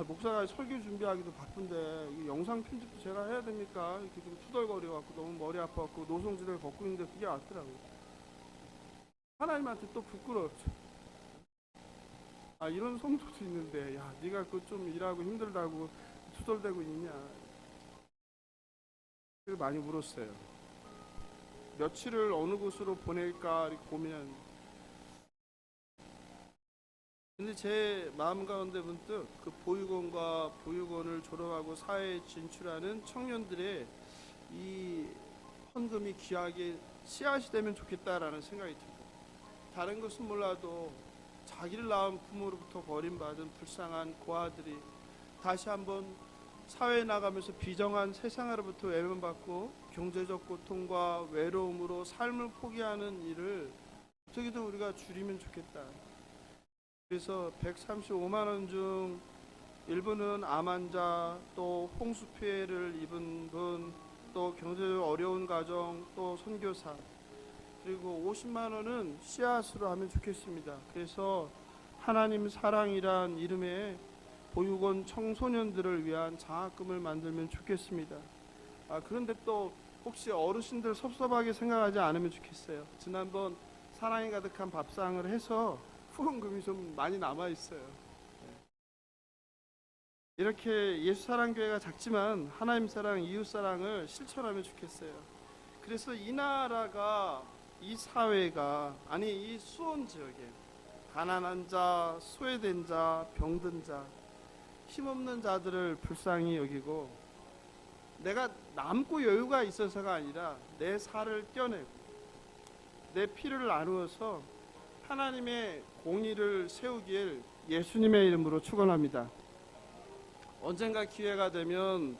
목사가 설교 준비하기도 바쁜데 이 영상 편집도 제가 해야 됩니까? 이렇게 좀 투덜거려갖고 너무 머리 아파갖고 노송지대를 걷고 있는데 그게 왔더라고요. 하나님한테 또 부끄러웠죠. 이런 성도도 있는데 야 네가 그 좀 일하고 힘들다고 투덜대고 있냐. 그래서 많이 울었어요. 며칠을 어느 곳으로 보낼까 이렇게 고민하는. 근데 제 마음 가운데 문득 그 보육원과 보육원을 졸업하고 사회에 진출하는 청년들의 이 헌금이 귀하게 씨앗이 되면 좋겠다라는 생각이 듭니다. 다른 것은 몰라도 자기를 낳은 부모로부터 버림받은 불쌍한 고아들이 다시 한번 사회에 나가면서 비정한 세상으로부터 외면받고 경제적 고통과 외로움으로 삶을 포기하는 일을 어떻게든 우리가 줄이면 좋겠다. 그래서 135만 원 중 일부는 암 환자, 또 홍수 피해를 입은 분, 또 경제적 어려운 가정, 또 선교사, 그리고 50만 원은 씨앗으로 하면 좋겠습니다. 그래서 하나님 사랑이란 이름의 보육원 청소년들을 위한 장학금을 만들면 좋겠습니다. 그런데 또 혹시 어르신들 섭섭하게 생각하지 않으면 좋겠어요. 지난번 사랑이 가득한 밥상을 해서 후원금이 좀 많이 남아 있어요. 이렇게 예수 사랑 교회가 작지만 하나님 사랑, 이웃 사랑을 실천하면 좋겠어요. 그래서 이 나라가, 이 사회가, 이 수원 지역에 가난한 자, 소외된 자, 병든 자, 힘없는 자들을 불쌍히 여기고 내가 남고 여유가 있어서가 아니라 내 살을 떼어내고 내 피를 나누어서 하나님의 공의를 세우길 예수님의 이름으로 축원합니다. 언젠가 기회가 되면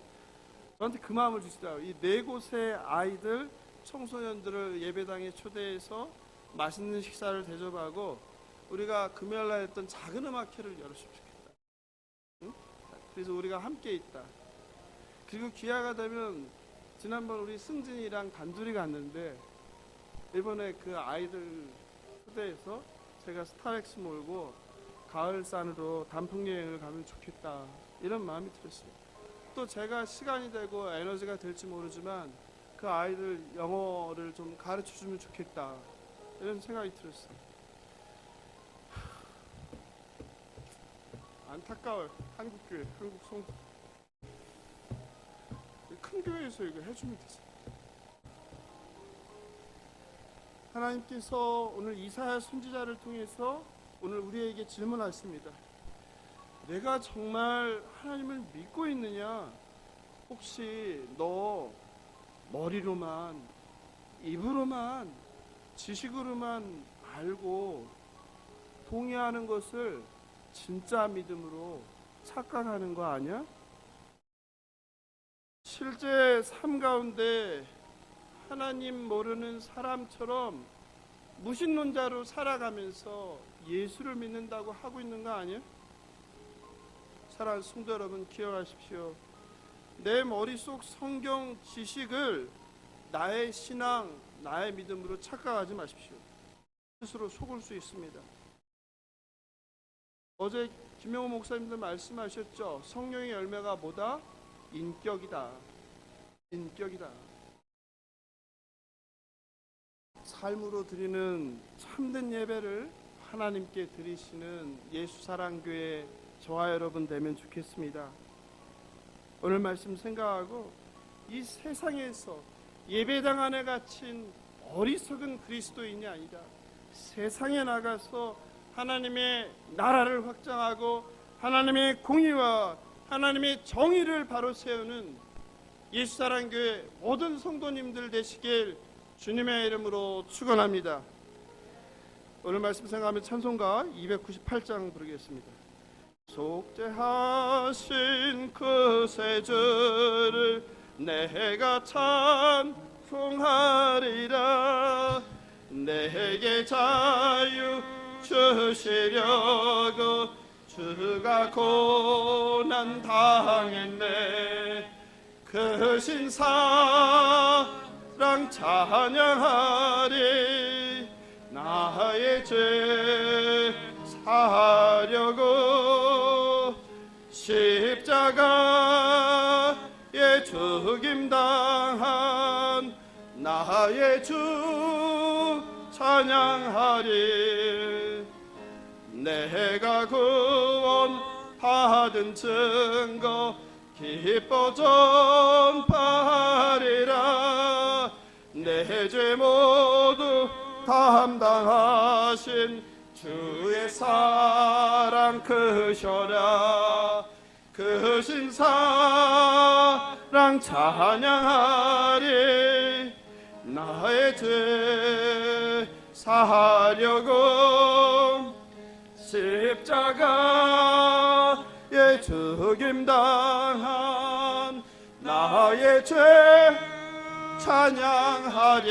저한테 그 마음을 주시더라고요. 이 4곳의 아이들, 청소년들을 예배당에 초대해서 맛있는 식사를 대접하고 우리가 금요일날 했던 작은 음악회를 열었으면 좋겠다. 응? 그래서 우리가 함께 있다. 그리고 기회가 되면 지난번 우리 승진이랑 단둘이 갔는데 이번에 그 아이들 초대해서 제가 스타렉스 몰고 가을산으로 단풍 여행을 가면 좋겠다, 이런 마음이 들었어요. 또 제가 시간이 되고 에너지가 될지 모르지만 그 아이들 영어를 좀 가르쳐주면 좋겠다, 이런 생각이 들었어요. 안타까워요. 한국교회, 한국 성도. 큰 교회에서 이거 해주면 되죠. 하나님께서 오늘 이사야 선지자를 통해서 오늘 우리에게 질문하십니다. 내가 정말 하나님을 믿고 있느냐? 혹시 너 머리로만, 입으로만, 지식으로만 알고 동의하는 것을 진짜 믿음으로 착각하는 거 아니야? 실제 삶 가운데 하나님 모르는 사람처럼 무신론자로 살아가면서 예수를 믿는다고 하고 있는 거 아니야? 사랑하는 성도 여러분, 기억하십시오. 내 머릿속 성경 지식을 나의 신앙, 나의 믿음으로 착각하지 마십시오. 스스로 속을 수 있습니다. 어제 김영호 목사님도 말씀하셨죠. 성령의 열매가 뭐다? 인격이다. 인격이다. 삶으로 드리는 참된 예배를 하나님께 드리시는 예수사랑교회 저와 여러분 되면 좋겠습니다. 오늘 말씀 생각하고 이 세상에서 예배당 안에 갇힌 어리석은 그리스도인이 아니라 세상에 나가서 하나님의 나라를 확장하고 하나님의 공의와 하나님의 정의를 바로 세우는 예수사랑교회 모든 성도님들 되시길 주님의 이름으로 축원합니다. 오늘 말씀 생각하면 찬송가 298장 부르겠습니다. 속죄하신 그 세주를 내가 찬송하리라. 내게 자유 주시려고 주가 고난 당했네. 그 신사랑 찬양하리. 나의 죄 사려고 십자가에 죽임당한 나의 주 찬양하리. 내가 구원 받은 증거 기뻐 전파하리라. 내 죄 모두 담당하신 주의 사랑 크셔라. 그 신사랑 찬양하리. 나의 죄 사하려고 십자가에 죽임당한 나의 죄 찬양하리.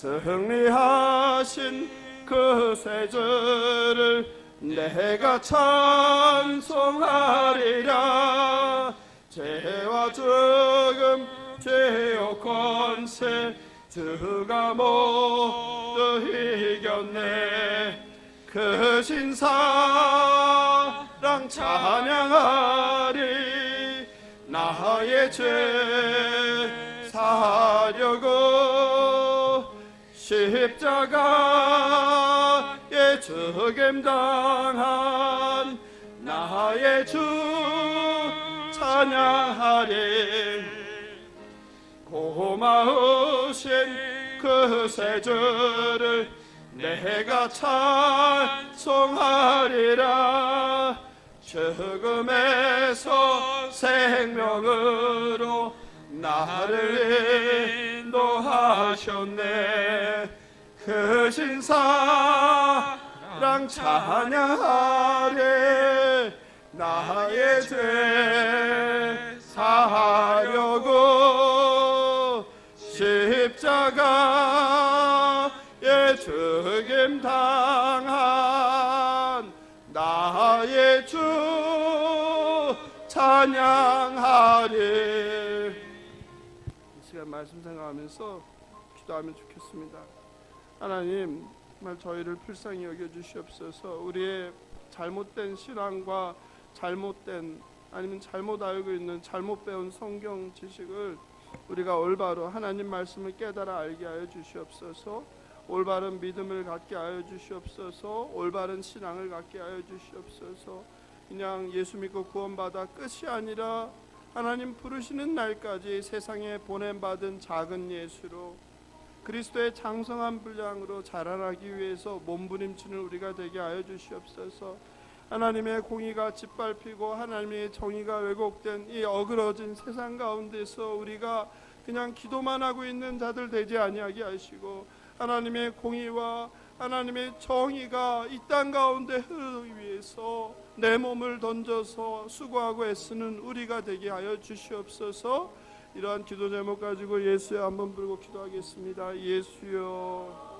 승리하신 그 세주를 내가 찬송하리라. 죄와 죽음 죄의 권세 주가 모두 이겼네. 그 신사랑 찬양하리. 나의 죄 사려고 십자가에 죽임당한 나의 주 찬양하리. 고마우신 그 세주를 내가 찬송하리라. 죽음에서 생명으로 나를 인도하셨네. 그 신사랑 찬양하리. 나의 죄 사하려고 십자가에 죽임당한 나의 주 찬양하리. 이 시간 말씀 생각하면서 기도하면 좋겠습니다. 하나님, 정말 저희를 불쌍히 여겨주시옵소서. 우리의 잘못된 신앙과 잘못된 아니면 잘못 알고 있는 잘못 배운 성경 지식을 우리가 올바로 하나님 말씀을 깨달아 알게 하여 주시옵소서. 올바른 믿음을 갖게 하여 주시옵소서. 올바른 신앙을 갖게 하여 주시옵소서. 그냥 예수 믿고 구원받아 끝이 아니라 하나님 부르시는 날까지 세상에 보냄받은 작은 예수로 그리스도의 장성한 분량으로 자라나기 위해서 몸부림치는 우리가 되게 하여 주시옵소서. 하나님의 공의가 짓밟히고 하나님의 정의가 왜곡된 이 어그러진 세상 가운데서 우리가 그냥 기도만 하고 있는 자들 되지 아니하게 하시고 하나님의 공의와 하나님의 정의가 이 땅 가운데 흐르기 위해서 내 몸을 던져서 수고하고 애쓰는 우리가 되게 하여 주시옵소서. 이러한 기도 제목 가지고 예수여 한번 부르고 기도하겠습니다. 예수여.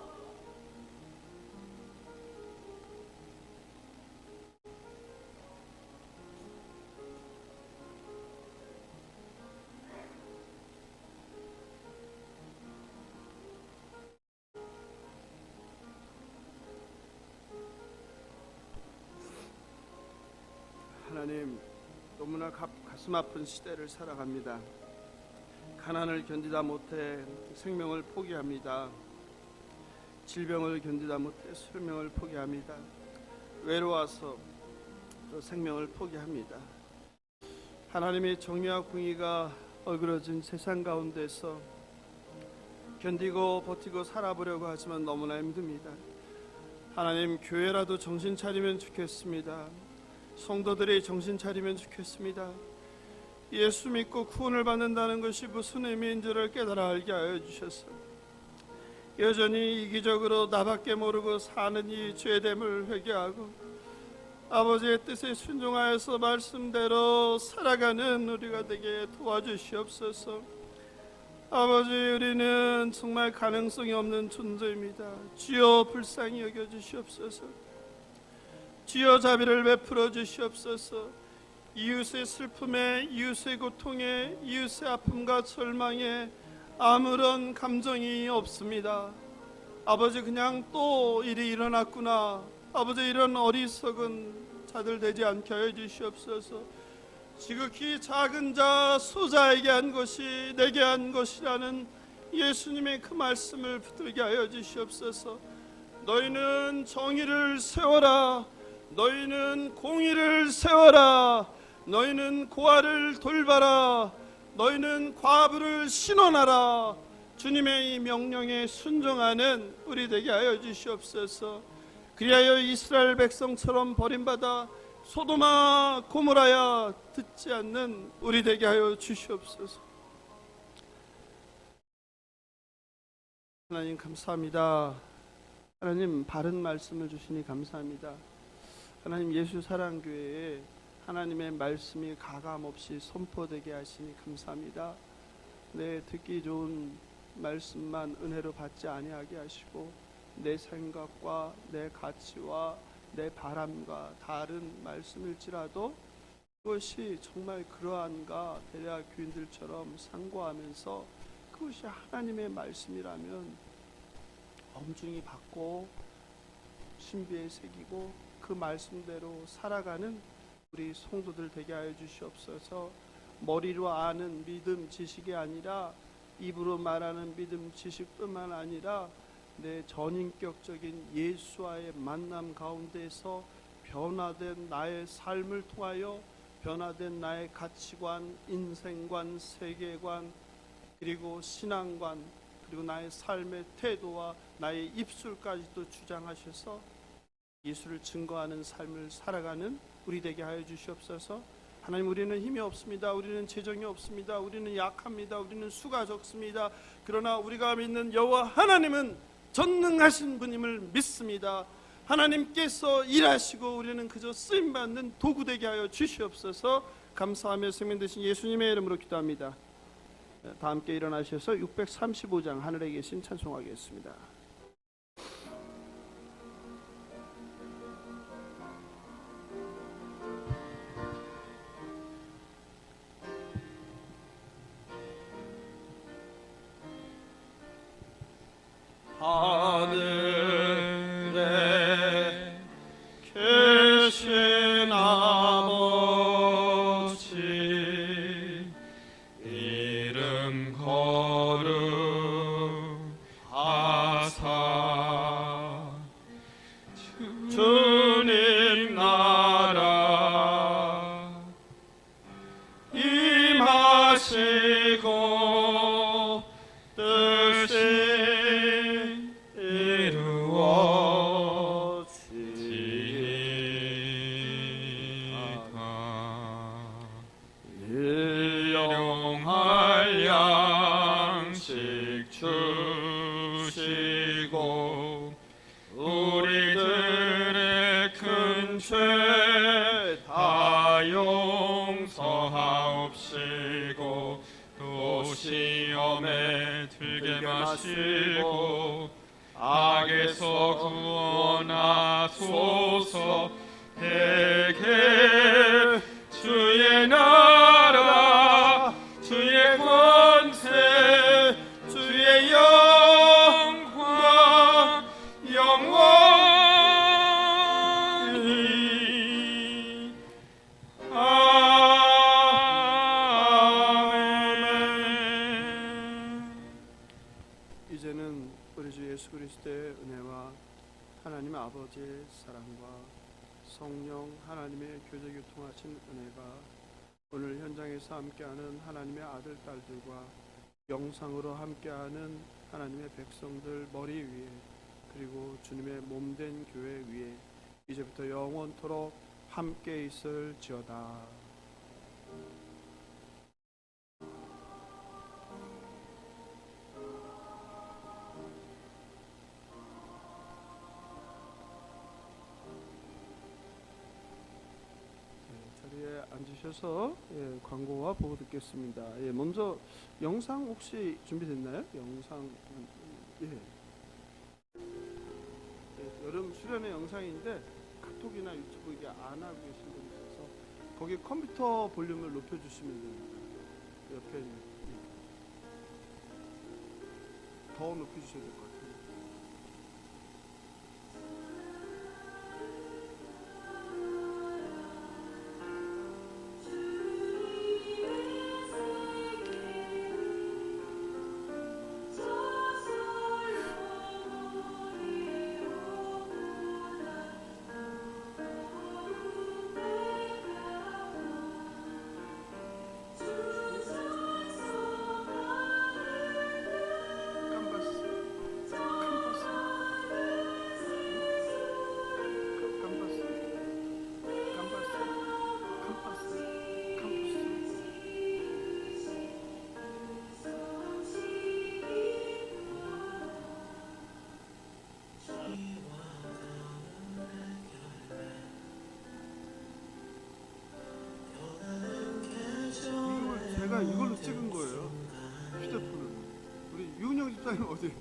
하나님, 너무나 가슴 아픈 시대를 살아갑니다. 가난을 견디다 못해 생명을 포기합니다. 질병을 견디다 못해 수명을 포기합니다. 외로워서 또 생명을 포기합니다. 하나님의 정의와 공의가 얼그러진 세상 가운데서 견디고 버티고 살아보려고 하지만 너무나 힘듭니다. 하나님, 교회라도 정신 차리면 좋겠습니다. 성도들이 정신 차리면 좋겠습니다. 예수 믿고 구원을 받는다는 것이 무슨 의미인지를 깨달아 알게 하여 주셔서 여전히 이기적으로 나밖에 모르고 사는 이 죄됨을 회개하고 아버지의 뜻에 순종하여서 말씀대로 살아가는 우리가 되게 도와주시옵소서. 아버지, 우리는 정말 가능성이 없는 존재입니다. 주여 불쌍히 여겨주시옵소서. 주여 자비를 베풀어 주시옵소서. 이웃의 슬픔에, 이웃의 고통에, 이웃의 아픔과 절망에 아무런 감정이 없습니다. 아버지, 그냥 또 일이 일어났구나. 아버지, 이런 어리석은 자들 되지 않게 하여 주시옵소서. 지극히 작은 자 소자에게 한 것이 내게 한 것이라는 예수님의 그 말씀을 붙들게 하여 주시옵소서. 너희는 정의를 세워라. 너희는 공의를 세워라. 너희는 고아를 돌봐라. 너희는 과부를 신원하라. 주님의 이 명령에 순종하는 우리 되게 하여 주시옵소서. 그리하여 이스라엘 백성처럼 버림받아 소돔아 고모라야 듣지 않는 우리 되게 하여 주시옵소서. 하나님 감사합니다. 하나님 바른 말씀을 주시니 감사합니다. 하나님 예수 사랑교회에 하나님의 말씀이 가감없이 선포되게 하시니 감사합니다. 내 듣기 좋은 말씀만 은혜로 받지 아니하게 하시고 내 생각과 내 가치와 내 바람과 다른 말씀일지라도 그것이 정말 그러한가 베레아 교인들처럼 상고하면서 그것이 하나님의 말씀이라면 엄중히 받고 신비에 새기고 그 말씀대로 살아가는 우리 성도들 되게 하여 주시옵소서. 머리로 아는 믿음 지식이 아니라 입으로 말하는 믿음 지식뿐만 아니라 내 전인격적인 예수와의 만남 가운데서 변화된 나의 삶을 통하여 변화된 나의 가치관, 인생관, 세계관, 그리고 신앙관, 그리고 나의 삶의 태도와 나의 입술까지도 주장하셔서 예수를 증거하는 삶을 살아가는 우리 되게 하여 주시옵소서. 하나님, 우리는 힘이 없습니다. 우리는 재정이 없습니다. 우리는 약합니다. 우리는 수가 적습니다. 그러나 우리가 믿는 여호와 하나님은 전능하신 분임을 믿습니다. 하나님께서 일하시고 우리는 그저 쓰임받는 도구 되게 하여 주시옵소서. 감사하며 생명 되신 예수님의 이름으로 기도합니다. 다 함께 일어나셔서 635장 하늘에 계신 찬송하겠습니다. 하늘에 계신 아버지 이름 거룩하사 주님 나라 임하시고 뜻이 일용할 양식 주시고 우리들의 큰 죄 다 용서하옵시고 또 시험에 들게 마시고 악에서 구원하소서. 대개 주의 나라 주의 권세 주의 영광 영원히 아멘. 이제는 우리 주 예수 그리스도의 은혜와 성령 하나님의 교제 교통하신 은혜가 오늘 현장에서 함께하는 하나님의 아들 딸들과 영상으로 함께하는 하나님의 백성들 머리 위에 그리고 주님의 몸된 교회 위에 이제부터 영원토록 함께 있을지어다. 자리에 앉으셔서 광고와 보고 듣겠습니다. 먼저 영상 혹시 준비됐나요? 영상 여름 수련회 영상인데 카톡이나 유튜브 이게 안 하고 계신 분이 있어서 거기 컴퓨터 볼륨을 높여주시면 됩니다. 옆에 더 높여주셔야 될 것 같아요. 제가 이걸로 찍은 거예요. 휴대폰으로. 우리 유은영 집사님 어디?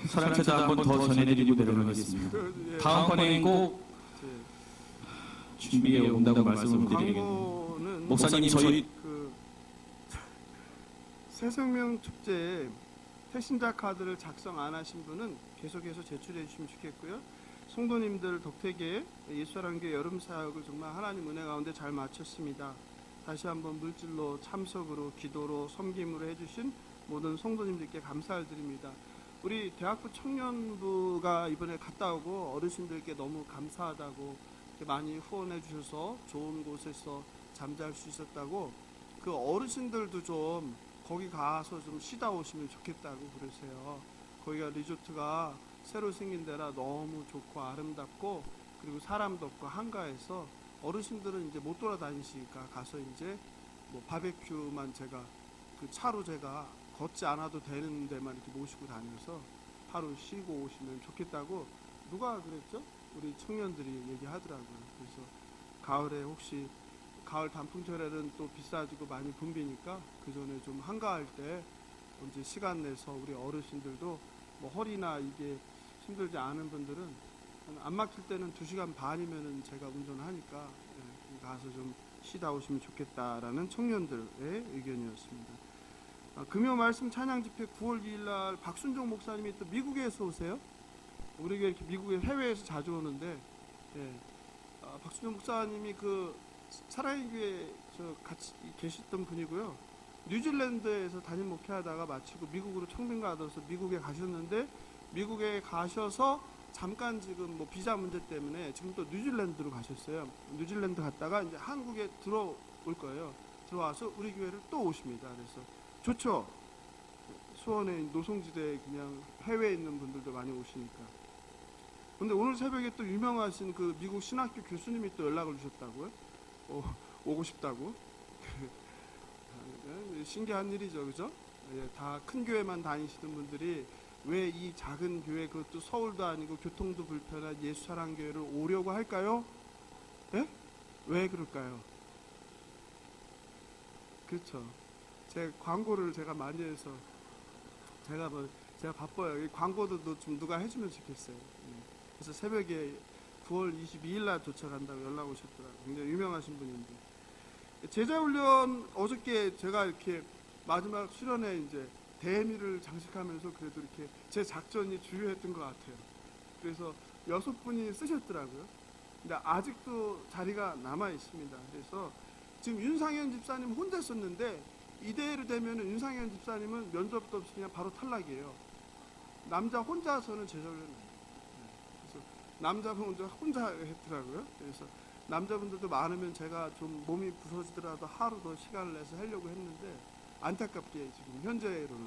사랑체자 한 번 더 전해드리고 내려가겠습니다. 다음 번에는 꼭 준비해 온다고 말씀을 드리겠습니다. 목사님 저희 새생명 축제에 태신자 카드를 작성 안 하신 분은 계속해서 제출해 주시면 좋겠고요. 성도님들 덕택에 예수사랑교회 여름 사역을 정말 하나님 은혜 가운데 잘 마쳤습니다. 다시 한번 물질로 참석으로 기도로 섬김으로 해주신 모든 성도님들께 감사를 드립니다. 우리 대학부 청년부가 이번에 갔다 오고 어르신들께 너무 감사하다고 많이 후원해 주셔서 좋은 곳에서 잠잘 수 있었다고 그 어르신들도 좀 거기 가서 좀 쉬다 오시면 좋겠다고 그러세요. 거기가 리조트가 새로 생긴 데라 너무 좋고 아름답고 그리고 사람도 없고 한가해서 어르신들은 이제 못 돌아다니시니까 가서 이제 뭐 바베큐만 제가 그 차로 제가 걷지 않아도 되는 데만 이렇게 모시고 다녀서 하루 쉬고 오시면 좋겠다고 누가 그랬죠? 우리 청년들이 얘기하더라고요. 그래서 가을에 혹시 가을 단풍철에는 또 비싸지고 많이 붐비니까 그 전에 좀 한가할 때 이제 시간 내서 우리 어르신들도 뭐 허리나 이게 힘들지 않은 분들은 안 막힐 때는 2시간 반이면은 제가 운전하니까 가서 좀 쉬다 오시면 좋겠다라는 청년들의 의견이었습니다. 금요 말씀 찬양 집회 9월 2일 날 박순종 목사님이 또 미국에서 오세요. 우리가 이렇게 미국에 해외에서 자주 오는데 박순종 목사님이 그 사랑의 교회 저 같이 계셨던 분이고요. 뉴질랜드에서 담임 목회하다가 마치고 미국으로 청빙가 얻어서 미국에 가셨는데 미국에 가셔서 잠깐 지금 뭐 비자 문제 때문에 지금 또 뉴질랜드로 가셨어요. 뉴질랜드 갔다가 이제 한국에 들어올 거예요. 들어와서 우리 교회를 또 오십니다. 그래서 좋죠. 수원에 노송지대에 그냥 해외에 있는 분들도 많이 오시니까. 근데 오늘 새벽에 또 유명하신 그 미국 신학교 교수님이 또 연락을 주셨다고요. 오고 싶다고. 신기한 일이죠, 그죠? 예, 다 큰 교회만 다니시는 분들이 왜 이 작은 교회, 그것도 서울도 아니고 교통도 불편한 예수사랑교회를 오려고 할까요? 예? 왜 그럴까요? 그렇죠. 제 광고를 제가 많이 해서 제가 바빠요. 이 광고도 좀 누가 해주면 좋겠어요. 그래서 새벽에 9월 22일 날 도착한다고 연락 오셨더라고요. 굉장히 유명하신 분인데. 제자훈련 어저께 제가 이렇게 마지막 수련회 이제 대미를 장식하면서 그래도 이렇게 제 작전이 주요했던 것 같아요. 그래서 6분이 쓰셨더라고요. 근데 아직도 자리가 남아 있습니다. 그래서 지금 윤상현 집사님 혼자 썼는데 이대로 되면 윤상현 집사님은 면접도 없이 그냥 바로 탈락이에요. 남자 혼자서는 제자훈련. 그래서 남자분 혼자 했더라고요. 그래서 남자분들도 많으면 제가 좀 몸이 부서지더라도 하루 더 시간을 내서 하려고 했는데 안타깝게 지금 현재로는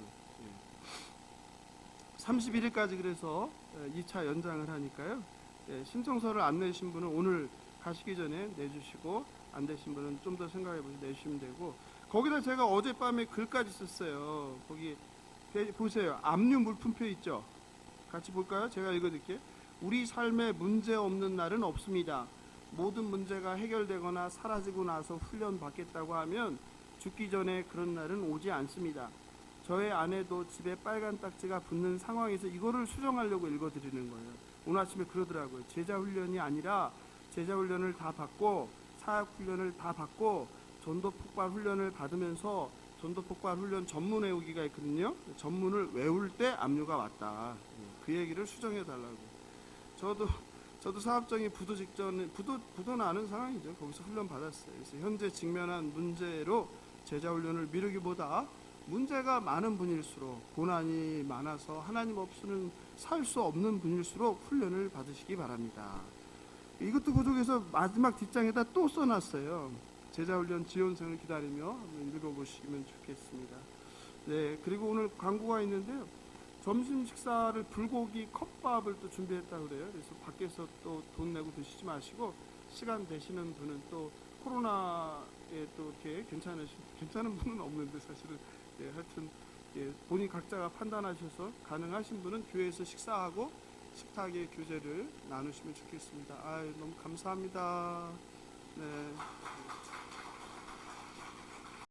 31일까지 그래서 2차 연장을 하니까요. 신청서를 안 내신 분은 오늘 가시기 전에 내주시고 안 되신 분은 좀 더 생각해 보시고 내주시면 되고 거기다 제가 어젯밤에 글까지 썼어요. 거기 보세요. 압류 물품표 있죠? 같이 볼까요? 제가 읽어드릴게요. 우리 삶에 문제 없는 날은 없습니다. 모든 문제가 해결되거나 사라지고 나서 훈련 받겠다고 하면 죽기 전에 그런 날은 오지 않습니다. 저의 아내도 집에 빨간 딱지가 붙는 상황에서 이거를 수정하려고 읽어드리는 거예요. 오늘 아침에 그러더라고요. 제자훈련이 아니라 제자훈련을 다 받고 사역훈련을 다 받고 전도폭발 훈련을 받으면서 전도폭발 훈련 전문 외우기가 있거든요. 전문을 외울 때 압류가 왔다. 그 얘기를 수정해 달라고. 저도 사업장이 부도 직전에 부도는 아는 상황이죠. 거기서 훈련 받았어요. 그래서 현재 직면한 문제로 제자훈련을 미루기보다 문제가 많은 분일수록 고난이 많아서 하나님 없이는 살 수 없는 분일수록 훈련을 받으시기 바랍니다. 이것도 부족해서 마지막 뒷장에다 또 써놨어요. 제자훈련 지원생을 기다리며 한번 읽어보시면 좋겠습니다. 네, 그리고 오늘 광고가 있는데요. 점심 식사를 불고기 컵밥을 또 준비했다고 그래요. 그래서 밖에서 또 돈 내고 드시지 마시고 시간 되시는 분은 또 코로나에 또 이렇게 괜찮은 분은 없는데 사실은 하여튼 본인 각자가 판단하셔서 가능하신 분은 교회에서 식사하고 식탁의 교제를 나누시면 좋겠습니다. 너무 감사합니다. 네.